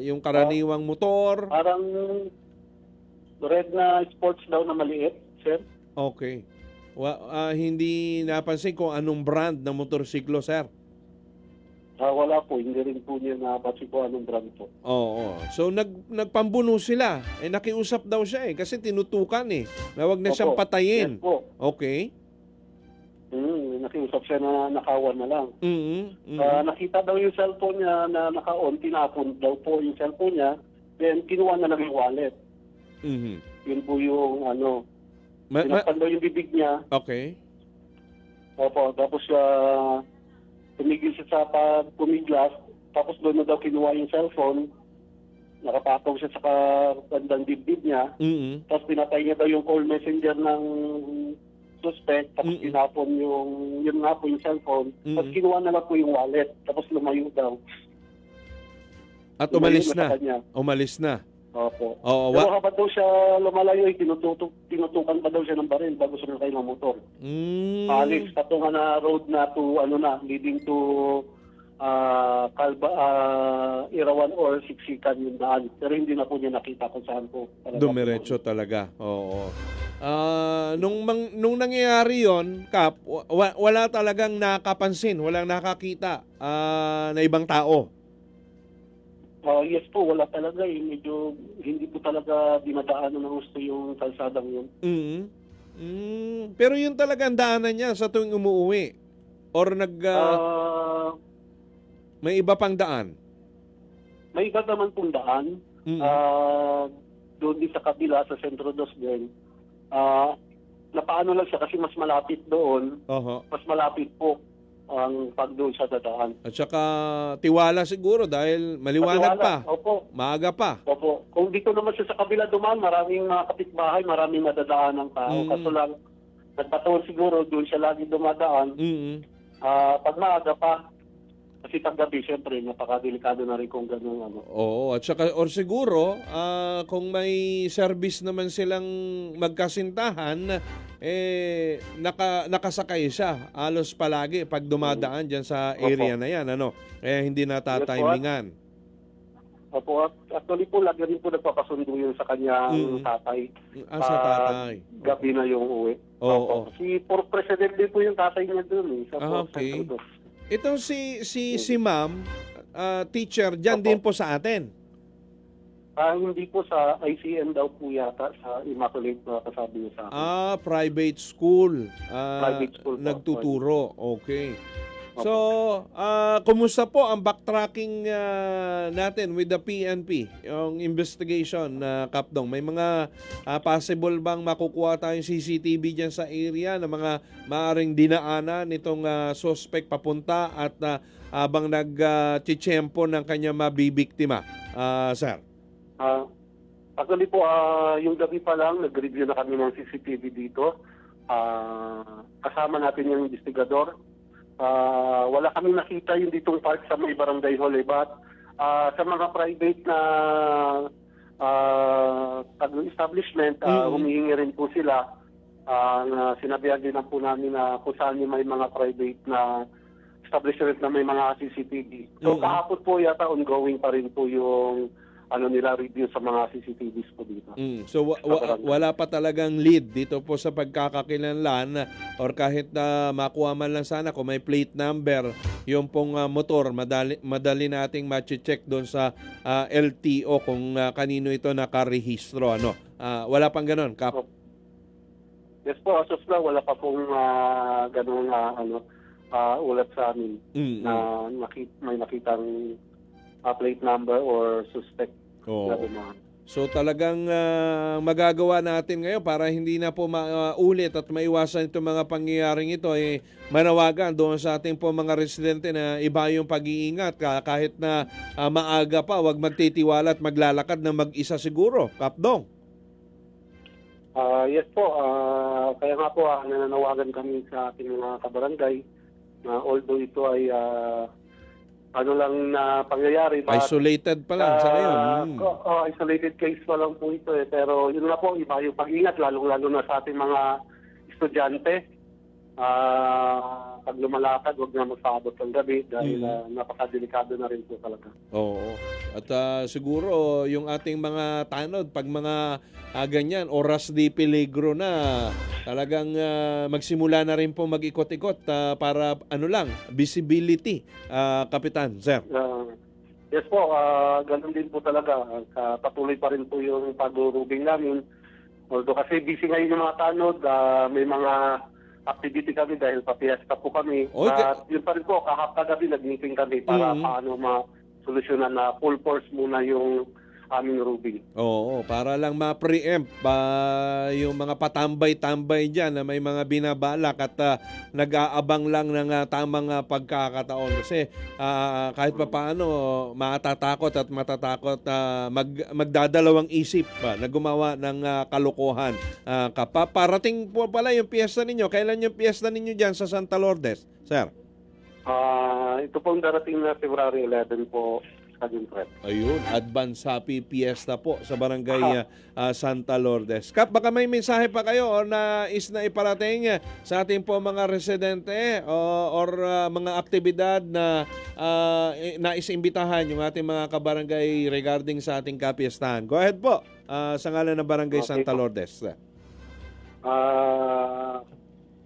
yung karaniwang motor? Parang red na sports daw na maliit, sir. Okay. Hindi napansin kung anong brand ng motorsiklo, sir? Wala po, hindi rin po niya napansin ko anong brand po. Oo. So nagpambuno sila. Nakiusap daw siya kasi tinutukan na wag na siyang patayin. Yes po. Okay. Nakiusap siya na nakawan na lang. Nakita daw yung cellphone niya na naka-on, tinapon daw po yung cellphone niya, then kinuha na lang yung wallet. Yun po yung tinapon daw yung bibig niya. Okay. Opo, tapos tumigil siya sa pumiglas, tapos doon na daw kinuha yung cellphone, nakapatong siya sa bandang dibdib niya, tapos pinatay niya daw yung call messenger ng suspect, tapos tinapon yun nga po yung cellphone, tapos kinuha na lang po yung wallet, tapos lumayo daw. At umalis na? Kanya. Umalis na? Opo. Oo, Pero habang daw siya lumalayo, tinutukan pa daw siya ng baril bago sumakay ng motor. Alis, patungan na road na to, leading to Irawan or Siksikan yung daan. Pero hindi na po niya nakita kung saan po. Dumiretso talaga. Oo. Nung nangyayari yon, Kap, wala talagang nakapansin, walang nakakita na ibang tao. Yes po, wala talaga medyo hindi po talaga dinadaanan ng gusto yung kalsadang yun. Pero yun talagang daanan niya sa tuwing umuwi? Or may iba pang daan? May iba naman pong daan. Doon din sa kabila, sa Centro Dos din. Napaano lang siya kasi mas malapit doon. Mas malapit po ang pagdoon sa dadaan. At saka tiwala siguro dahil maliwanag pa. Opo. Maaga pa. Opo. Kung dito naman siya sa kabila dumaan, maraming mga kapitbahay, maraming nadadaan ng tao. Kaso lang, nagpataon siguro, doon siya lagi dumadaan. Pag maaga pa, kasi paggabi, siyempre, napakadelikado na rin kung gano'n. Oo, at saka, or siguro, kung may service naman silang magkasintahan, nakasakay siya alos palagi pag dumadaan dyan sa area na yan, hindi natatimingan. Opo, actually po, lagi rin po nagpapasundo yun sa kanyang tatay. Sa tatay. Gabi na yung uwi. Oo. Si President din po yung tatay niya doon. Okay. Itong si ma'am, teacher, dyan din po sa atin? Hindi po sa ICN daw po yata, sa Immaculate na kasabi niya sa akin. Private school. Private school po. Nagtuturo. Okay. So, kumusta po ang backtracking natin with the PNP, yung investigation na Kapdong? May mga possible bang makukuha tayong CCTV dyan sa area na mga maaring dinaanan nitong suspect papunta at habang nag-chichempo ng kanya mabibiktima, sir? Actually po, yung gabi pa lang, nag-review na kami ng CCTV dito. Kasama natin yung investigador. Wala kami nakita yung ditong park sa may barangay hall, but sa mga private na establishment, humihingi rin po sila na sinabihan din po namin na kung saan yung may mga private na establishment na may mga CCTV. So kahapon po yata ongoing pa rin po yung nila review sa mga CCTVs po dito. So wala pa talagang lead dito po sa pagkakakilanlan or kahit na makuha man lang sana kung may plate number yung pong motor, madali nating ma-check doon sa LTO kung kanino ito nakarehistro. Wala pang ganon, Kap? Yes po, as of now, wala pa pong ganung ulat sa amin na may nakitang plate number or suspect na dumaan. So talagang magagawa natin ngayon para hindi na po maulit at maiwasan itong mga pangyayaring ito, manawagan doon sa ating po mga residente na iba yung pag-iingat kahit na maaga pa, wag magtitiwala at maglalakad na mag-isa siguro. Kapdong. Yes po, kaya nga po nananawagan kami sa ating mga kabarangay na although ito ay lang na pangyayari. Isolated pa lang sa ngayon. Isolated case pa lang po ito pero yun na po, iba yung pag-ingat lalong-lalo na sa ating mga estudyante. Pag lumalakad, huwag na magpaabot ng gabi dahil napakadelikado na rin po talaga. Oo. At siguro yung ating mga tanod, pag mga ganyan, oras di peligro na, talagang magsimula na rin po mag-ikot-ikot para visibility, Kapitan, Sir. Yes po, ganun din po talaga. Patuloy pa rin po yung pag-rubing namin. Although kasi busy ngayon yung mga tanod, may mga activity kami dahil pa-fiesta po kami. At yun pa rin po, kagabi nag-meeting kami para paano ma-solusyonan na full force muna yung aming rubing. Oo, para lang ma-preempt yung mga patambay-tambay dyan na may mga binabalak at nag-aabang lang ng tamang pagkakataon. Kasi kahit pa paano, matatakot at matatakot magdadalawang isip na gumawa ng kalokohan. Parating po pala yung piyesta ninyo. Kailan yung piyesta ninyo dyan sa Santa Lourdes, Sir? Ito pong darating na February 11 po. Ayun, advance happy fiesta po sa barangay Santa Lourdes. Kap, baka may mensahe pa kayo o nais na iparating sa ating po mga residente or mga aktibidad na nais imbitahan yung ating mga kabarangay regarding sa ating kapiestahan. Go ahead po sa ngalan ng barangay Santa Lourdes.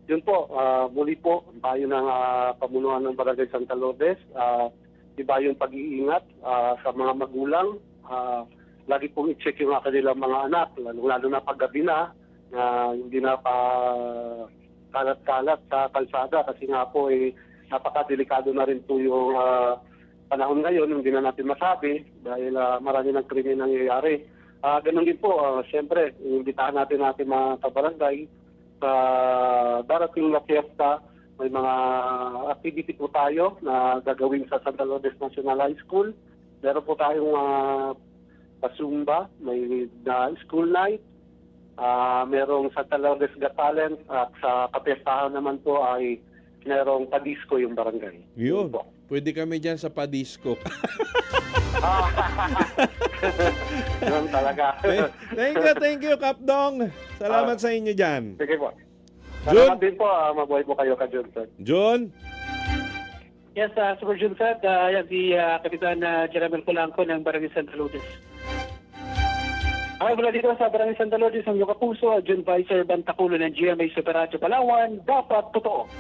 Yun po, muli po, tayo ng pamunuan ng barangay Santa Lourdes. Iba yung pag-iingat sa mga magulang. Lagi pong i-check yung kanilang mga anak, lalo na paggabi na, hindi na pa kalat-kalat sa kalsada kasi nga po napakadelikado na rin po yung panahon ngayon, hindi na natin masabi dahil marami ng krimen nangyayari. Ganun din po, siyempre, imbitahan natin mga kabarangay sa darating na fiesta. May mga activity po tayo na gagawin sa Santa Lourdes National High School. Meron po tayong pasumba, may school night. Merong Santa Lourdes Got Talent at sa kapiestahan naman po ay merong padisco yung barangay. Yun. Pwede kami dyan sa padisco. Yun talaga. Thank you, Kapdong. Salamat sa inyo dyan. Sige po. Jun? Salamat din po. Mabuhay po kayo ka, Jun, sir. Jun? Yes, Super Jun, sir. Yan si Kapitan Jeremy Polanco ng Barangay Santa Lourdes. Mula dito sa Barangay Santa Lourdes, ang iyong kapuso, Jun Vicer Bantaculo ng GMA Super Radio Palawan, dapat totoo.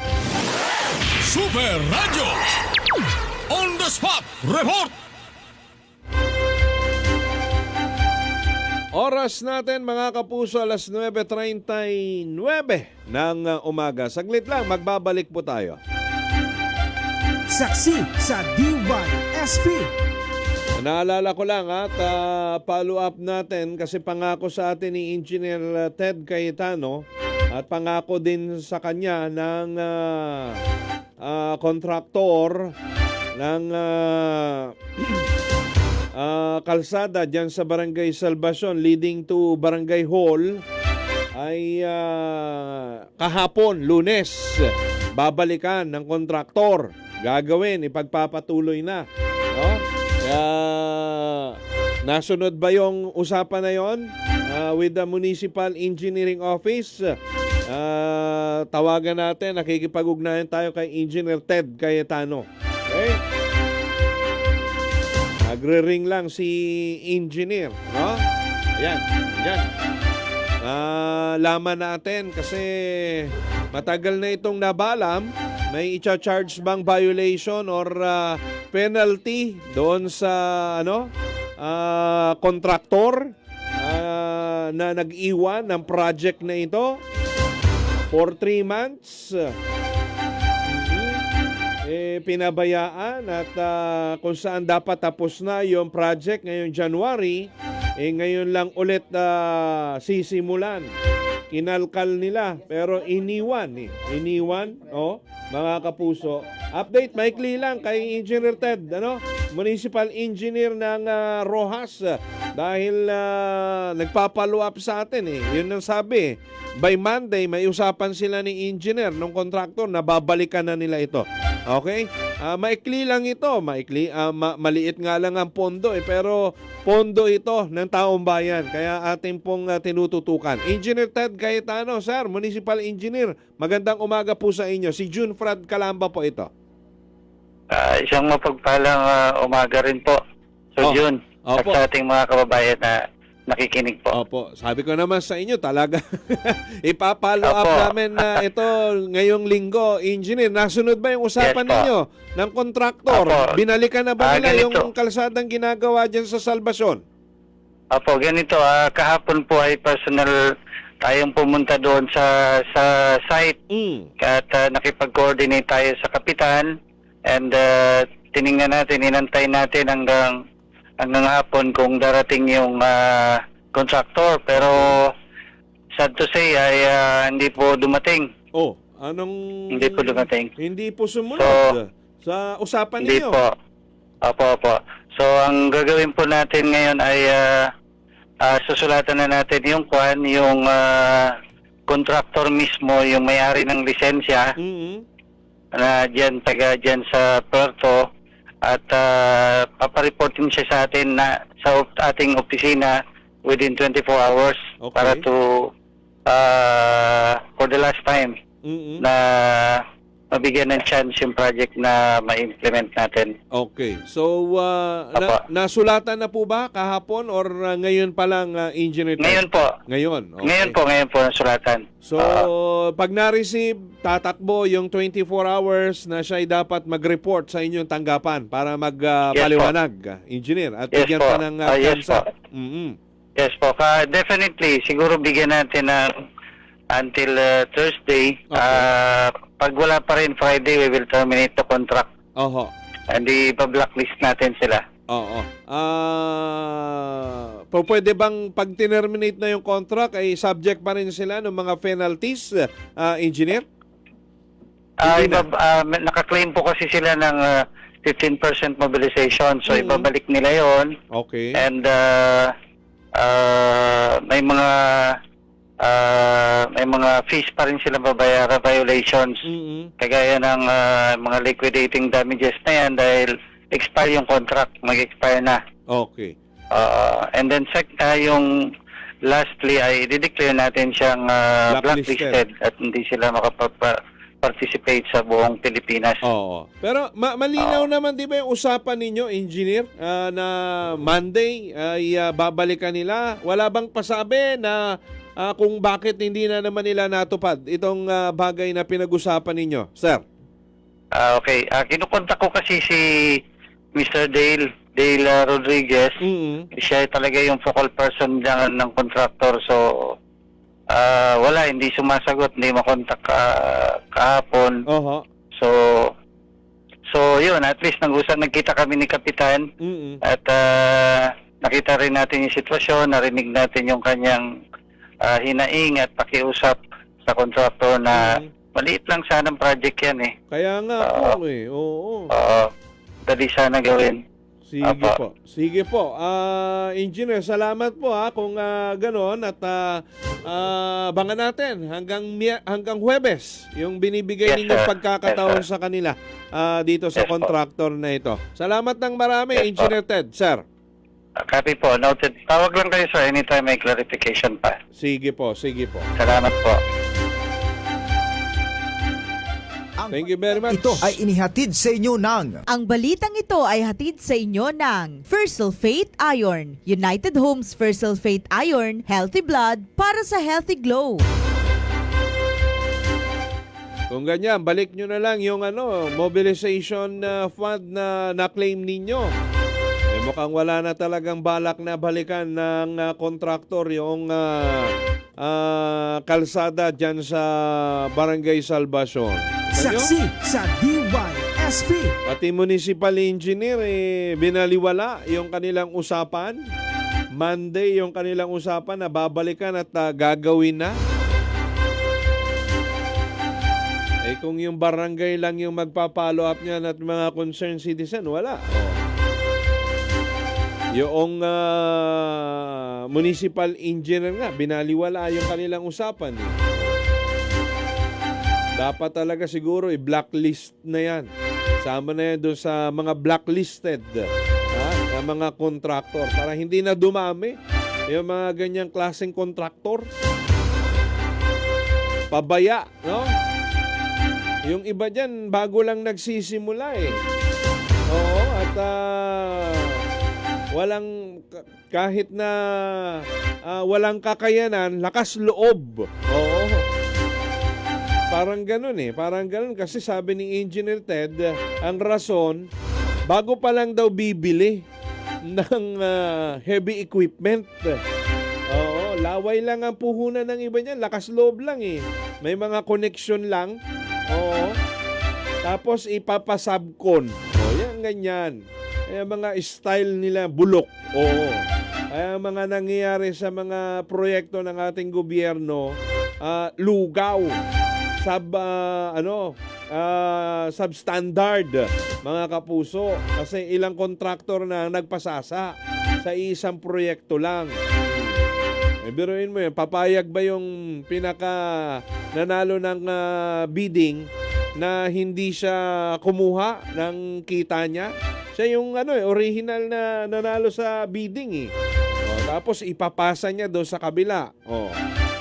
Super Radio On the Spot Report. Oras natin mga kapuso, alas 9:39 ng umaga. Saglit lang, magbabalik po tayo. Saksi sa DYSP. Naalala ko lang at follow up natin kasi pangako sa atin ni Engineer Ted Cayetano at pangako din sa kanya ng kontraktor ng kalsada dyan sa Barangay Salvacion leading to Barangay Hall ay kahapon, Lunes, babalikan ng kontraktor. Gagawin, ipagpapatuloy na. No? Kaya nasunod ba yung usapan na yon with the Municipal Engineering Office? tawagan natin, nakikipag-ugnayan tayo kay Engineer Ted Cayetano. Okay? Nagre-ring lang si Engineer, no? Ayan, ayan. Laman natin kasi matagal na itong nabalam. May i-charge bang violation or penalty doon sa kontraktor na nag-iwan ng project na ito for 3 months? Pinabayaan at kung saan dapat tapos na yung project ngayong January, ngayon lang ulit sisimulan. Kinalkal nila pero iniwan mga kapuso. Update maikli lang kay Engineer Ted, Municipal Engineer ng Rojas, dahil nagpapalo up sa atin Yun ang sabi. By Monday may usapan sila ni engineer ng contractor na babalikan na nila ito. Okay? Maikli lang ito, maliit nga lang ang pondo pero pondo ito ng taong bayan. Kaya ating pong tinututukan. Engineer Ted Cayetano, sir, Municipal Engineer, magandang umaga po sa inyo. Si June Frad Calamba po ito. Isang mapagpalang umaga rin po. So June, at sa ating mga kababayan na nakikinig po. Opo, sabi ko naman sa inyo talaga ipapalo up namin na ito ngayong linggo. Engineer, nasunod ba yung usapan ninyo ng kontraktor? Binalikan na ba nila yung kalsadang ginagawa dyan sa Salvacion? Opo, ganito. Kahapon po ay personal tayong pumunta doon sa site at nakipag-coordinate tayo sa kapitan and tiningnan natin, inantay natin hanggang hapon kung darating yung contractor, pero sad to say ay hindi po dumating. Hindi po dumating. Hindi po sumunod sa usapan hindi ninyo? Hindi po. Opo. So ang gagawin po natin ngayon ay susulatan na natin yung contractor mismo, yung may-ari ng lisensya na taga dyan sa Puerto, at papareportin siya sa atin na sa ating opisina within 24 hours para to for the last time na mabigyan ng chance yung project na ma-implement natin. Okay. So, nasulatan na po ba kahapon or ngayon pa lang, Engineer? Ngayon po. Ngayon? Okay. Ngayon po nasulatan. So, pag na-receive, tatakbo yung 24 hours na siya ay dapat mag-report sa inyong tanggapan para magpaliwanag, Engineer, at bigyan pa ng kansa. Yes po. Definitely, siguro bigyan natin ng until Thursday. Pag wala pa rin Friday, we will terminate the contract. And i-blacklist natin sila. Pwede bang pag terminate na yung contract ay subject pa rin sila ng mga penalties, Engineer? Nakaklaim po kasi sila ng 15% mobilization. So ibabalik nila yon. Okay. And may mga fees pa rin sila babayaran, violations. Kagaya ng mga liquidating damages na yan dahil expire yung contract, mag-expire na. Okay. And then yung lastly ay i-declare natin siyang blacklisted at hindi sila makapag-participate sa buong Pilipinas. Pero malinaw naman di ba yung usapan ninyo, Engineer, na Monday ay babalikan nila? Wala bang pasabi na kung bakit hindi na naman nila natupad itong bagay na pinag-usapan ninyo, sir? Okay. Kinukontak ko kasi si Mr. Dale Rodriguez. Siya talaga yung focal person ng contractor. So, wala. Hindi sumasagot. Hindi makontak kahapon. So, yun. At least nagkita kami ni Kapitan. At nakita rin natin yung sitwasyon. Narinig natin yung kanyang hinaing at pakiusap sa contractor na maliit lang sanang project yan Kaya nga dali sana gawin. Sige po. Engineer, salamat po kung gano'n at abangan natin hanggang Huwebes yung binibigay ninyong pagkakataon sa kanila dito sa contractor na ito. Salamat ng marami, Engineer Ted, sir. Copy po. Noted. Tawag lang kayo sir anytime may clarification pa. Sige po. Salamat po. Thank you very much. Ito ay inihatid sa inyo ng Ang balitang ito ay hatid sa inyo ng First Sulfate Iron, United Homes First Sulfate Iron, Healthy Blood para sa healthy glow. Kung ganyan, balik nyo na lang yung mobilization fund na na-claim ninyo. Mukhang wala na talagang balak na balikan ng kontraktor yung kalsada dyan sa Barangay Salvacion. Saksi sa DYSP. Pati municipal engineer, binaliwala yung kanilang usapan. Monday yung kanilang usapan na babalikan at gagawin na. Kung yung barangay lang yung magpa-follow up niyan at mga concerned citizen, wala. Yung municipal engineer nga, binaliwala yung kanilang usapan. Dapat talaga siguro i-blacklist na yan. Sama na yan doon sa mga blacklisted na mga kontraktor para hindi na dumami yung mga ganyang klaseng kontraktor. Pabaya, no? Yung iba dyan, bago lang nagsisimula Oo, at kahit na walang kakayanan, lakas loob. Oo. Parang ganun Parang ganun kasi sabi ni Engineer Ted, ang rason, bago pa lang daw bibili ng heavy equipment. Oo, laway lang ang puhunan ng iba niyan, lakas loob lang May mga connection lang. Oo. Tapos ipapasubcon. Yan ganyan. Kaya mga style nila bulok. Oo. Kaya mga nangyayari sa mga proyekto ng ating gobyerno, lugaw. Substandard, mga kapuso. Kasi ilang kontraktor na nagpasasa sa isang proyekto lang. Biruin mo papayag ba yung pinaka nanalo ng bidding na hindi siya kumuha ng kita niya? Siya yung original na nanalo sa bidding tapos ipapasa niya doon sa kabila.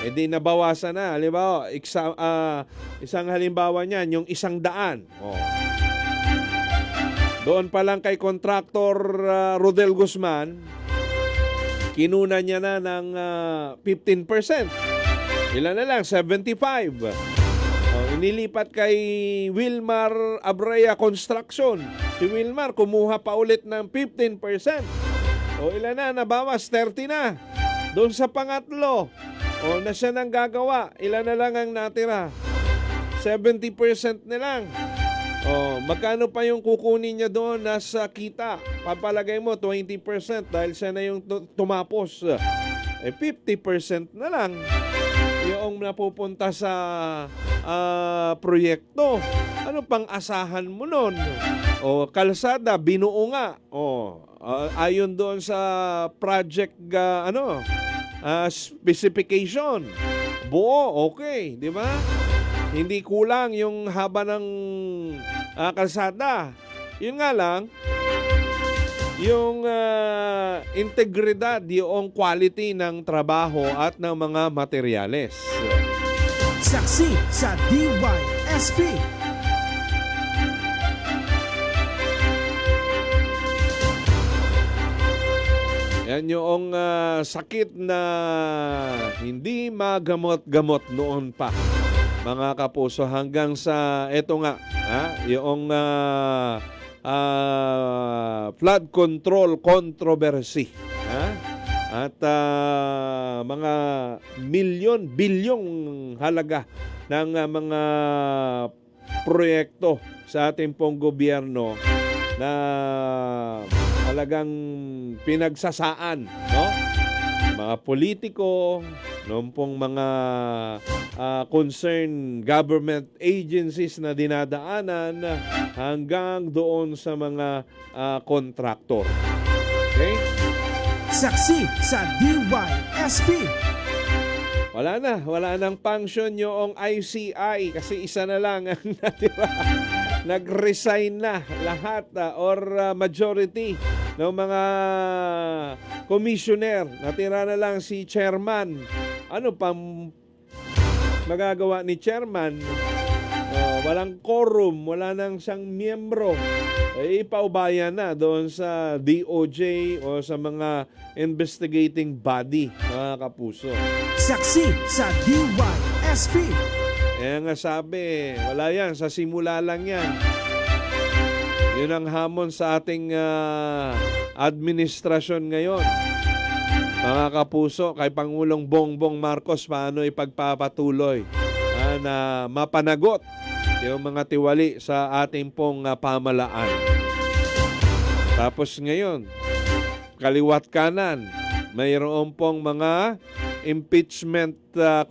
Di nabawasan na. Halimbawa, isang halimbawa niyan, yung 100. Doon pa lang kay contractor Rodel Guzman, kinuna niya na ng 15%. Ilan na lang? 75. Inilipat kay Wilmar Abrea Construction. Si Wilmar kumuha pa ulit ng 15%. Ilan na? Nabawas? 30 na. Doon sa pangatlo, na siya nang gagawa. Ilan na lang ang natira? 70% na lang. Magkano pa yung kukunin niya doon nasa kita? Papalagay mo 20% dahil siya na yung tumapos. 50% na lang yung napupunta sa proyekto. Ano pang asahan mo nun? Kalsada, binuo nga. Ayon doon sa project specification. Buo, okay, di ba? Hindi kulang yung haba ng kalsada. Yun nga lang, yung integridad, yung quality ng trabaho at ng mga materyales. Saksi sa DYSP. Yan yung sakit na hindi magamot-gamot noon pa, mga kapuso, hanggang sa eto nga, yung flood control controversy. At mga bilyong halaga ng mga proyekto sa ating pong gobyerno na talagang pinagsasaan, no? Mga politiko, noong pong mga concerned government agencies na dinadaanan hanggang doon sa mga kontraktor. Okay? Saksi sa DYSP. Wala nang function yung ICI kasi isa na lang ang natira. Nag-resign na lahat or majority ng mga commissioner. Natira na lang si chairman. Ano pang magagawa ni chairman? walang quorum, wala nang siyang miyembro, ipaubayan na doon sa DOJ o sa mga investigating body, mga kapuso. Saksi sa DYSP. Nga sabi, wala yan, sa simula lang yan. Yun ang hamon sa ating administrasyon ngayon. Mga kapuso, kay Pangulong Bongbong Marcos, paano ipagpapatuloy na mapanagot yung mga tiwali sa ating pong pamalaan. Tapos ngayon, kaliwat kanan, mayroon pong mga impeachment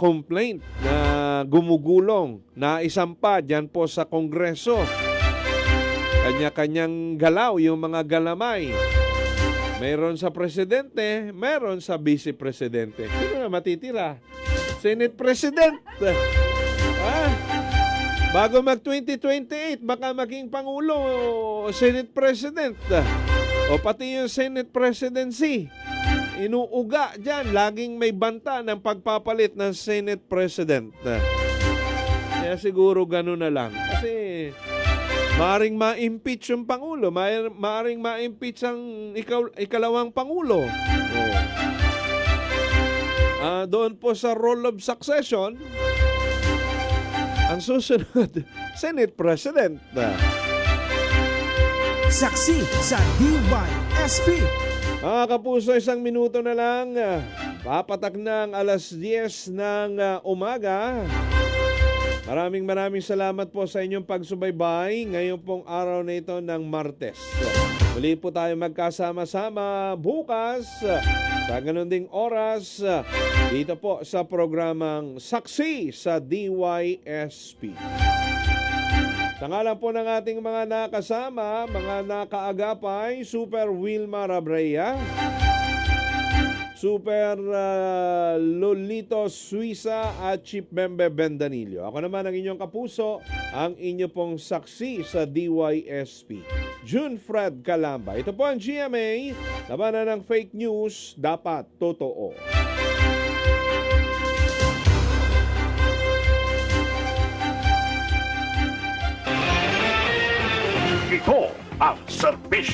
complaint na gumugulong na isampa dyan po sa Kongreso. Kanya-kanyang galaw yung mga galamay. Mayroon sa presidente, mayroon sa vice presidente. Sino na matitira? Senate President. Bago mag-2028, baka maging Pangulo o Senate President. O pati yung Senate Presidency. Inuuga dyan. Laging may banta ng pagpapalit ng Senate President. Kaya siguro gano'n na lang. Kasi maaring ma-impeach yung Pangulo. Maaring ma-impeach ang ikalawang Pangulo. Doon po sa role of succession, ang susunod, Senate President. Saksi sa DYSP. Mga kapuso, 1 minuto na lang. Papatak ng 10:00 ng umaga. Maraming salamat po sa inyong pagsubaybay ngayon pong araw na ito ng Martes. Muli po tayo magkasama-sama bukas sa ganun ding oras dito po sa programang Saksi sa DYSP. Sa ngalan po ng ating mga nakasama, mga nakaagapay, Super Wilma Rabrea, Super Lolito Suiza at Chief Member Bendanillo. Ako naman ang inyong kapuso, ang inyo pong saksi sa DYSP, June Fred Calamba. Ito po ang GMA, labanan ng fake news, dapat totoo. Ito ang serbisyo